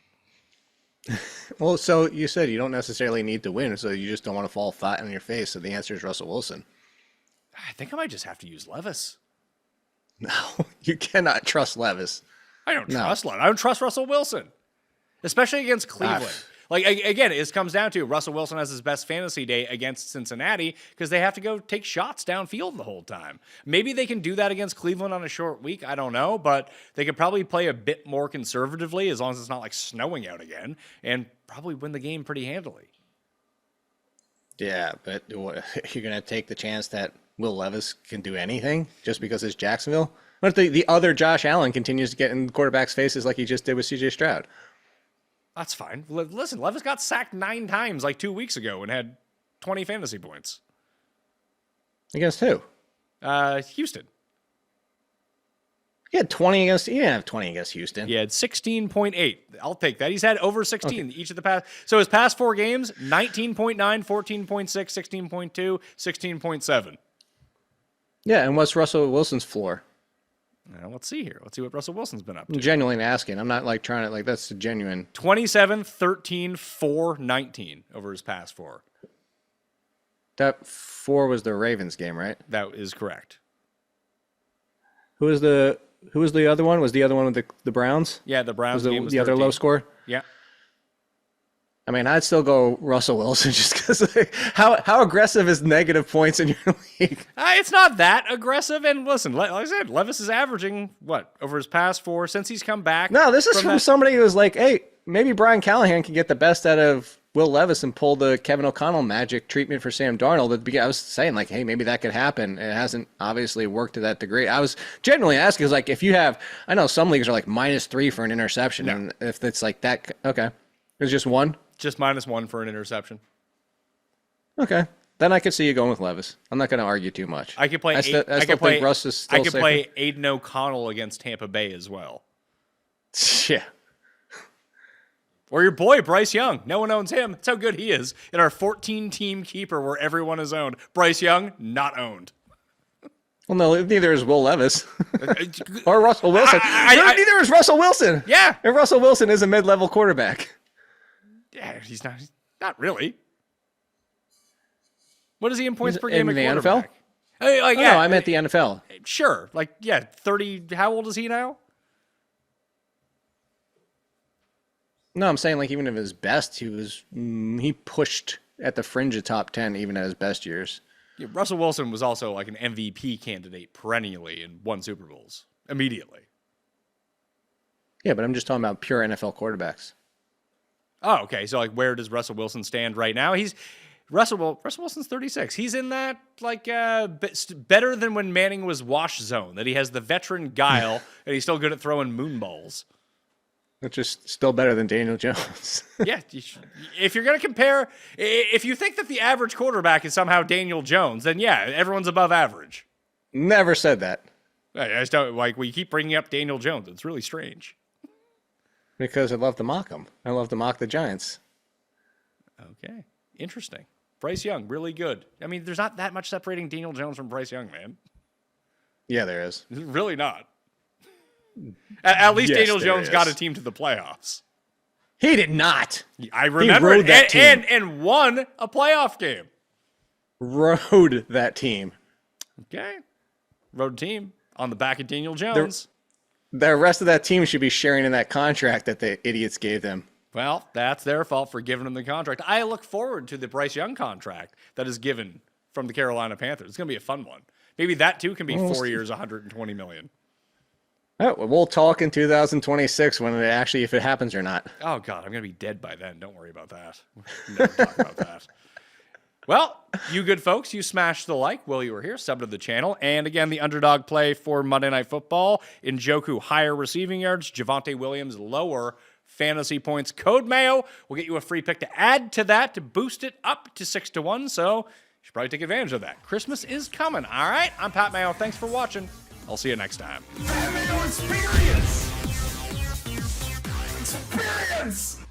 Well, so you said you don't necessarily need to win, so you just don't want to fall flat on your face. So the answer is Russell Wilson. I think I might just have to use Levis. No, you cannot trust Levis. I don't trust Levis. I don't trust Russell Wilson, especially against Cleveland. Like, again, it comes down to Russell Wilson has his best fantasy day against Cincinnati because they have to go take shots downfield the whole time. Maybe they can do that against Cleveland on a short week. I don't know, but they could probably play a bit more conservatively as long as it's not like snowing out again and probably win the game pretty handily. Yeah, but you're going to take the chance that Will Levis can do anything just because it's Jacksonville? What if the other Josh Allen continues to get in quarterbacks' faces like he just did with C.J. Stroud? That's fine. Listen, Levis got sacked 9 times like 2 weeks ago and had 20 fantasy points. Against who? Houston. He had 20 against. He didn't have 20 against Houston. He had 16.8. I'll take that. He's had over 16 each of the past. So his past 4 games: 19.9, 14.6, 16.2, 16.7. Yeah, and what's Russell Wilson's floor? Now, let's see here. Let's see what Russell Wilson's been up to. I'm genuinely asking. I'm not like trying to like. That's a genuine. 27, 13, 4, 19 over his past 4. That 4 was the Ravens game, right? That is correct. Who was the other one? Was the other one with the Browns? Yeah, the Browns game was the other 13. low score? Yeah. I mean, I'd still go Russell Wilson just because like, how aggressive is negative points in your league? It's not that aggressive. And listen, like I said, Levis is averaging, what, over his past 4 since he's come back? No, this is from somebody who was like, hey, maybe Brian Callahan can get the best out of Will Levis and pull the Kevin O'Connell magic treatment for Sam Darnold. I was saying, like, hey, maybe that could happen. It hasn't obviously worked to that degree. I was genuinely asking, because, like, if you have, I know some leagues are like -3 for an interception. And if it's like that, okay. It's just one? Just -1 for an interception. Okay. Then I could see you going with Levis. I'm not going to argue too much. I could play. I still think Russ is still I could safer. play Aiden O'Connell against Tampa Bay as well. Yeah. Or your boy Bryce Young. No one owns him. That's how good he is in our 14-team keeper where everyone is owned. Bryce Young not owned. Well, no, neither is Will Levis or Russell Wilson. Neither is Russell Wilson. Yeah, and Russell Wilson is a mid-level quarterback. Yeah, he's not really. What is he in points per game in at the quarterback? NFL? No, I meant the NFL. Sure, 30. How old is he now? No, I'm saying even at his best, he pushed at the fringe of top 10 even at his best years. Yeah, Russell Wilson was also an MVP candidate perennially and won Super Bowls immediately. Yeah, but I'm just talking about pure NFL quarterbacks. Oh, okay. So where does Russell Wilson stand right now? Russell Wilson's 36. He's in that better than when Manning was wash zone. That he has the veteran guile and he's still good at throwing moon balls. Which is still better than Daniel Jones. Yeah, if you're going to compare, if you think that the average quarterback is somehow Daniel Jones, then yeah, everyone's above average. Never said that. I just don't we keep bringing up Daniel Jones. It's really strange. Because I love to mock him. I love to mock the Giants. Okay, interesting. Bryce Young, really good. I mean, there's not that much separating Daniel Jones from Bryce Young, man. Yeah, there is. Really not. At least yes, Daniel Jones got a team to the playoffs. He did not. I remember he rode that team. And won a playoff game. Rode that team. Okay. Rode team on the back of Daniel Jones. The rest of that team should be sharing in that contract that the idiots gave them. Well, that's their fault for giving him the contract. I look forward to the Bryce Young contract that is given from the Carolina Panthers. It's going to be a fun one. Maybe that too can be 4 years, $120 million. Oh, we'll talk in 2026 when if it happens or not. Oh, God, I'm going to be dead by then. Don't worry about that. Never talk about that. Well, you good folks, you smashed the like while you were here, sub to the channel. And again, the underdog play for Monday Night Football. Njoku, higher receiving yards. Javonte Williams, lower fantasy points. Code Mayo will get you a free pick to add to that to boost it up to 6-1. So you should probably take advantage of that. Christmas is coming. All right, I'm Pat Mayo. Thanks for watching. I'll see you next time. Mayo experience! Experience!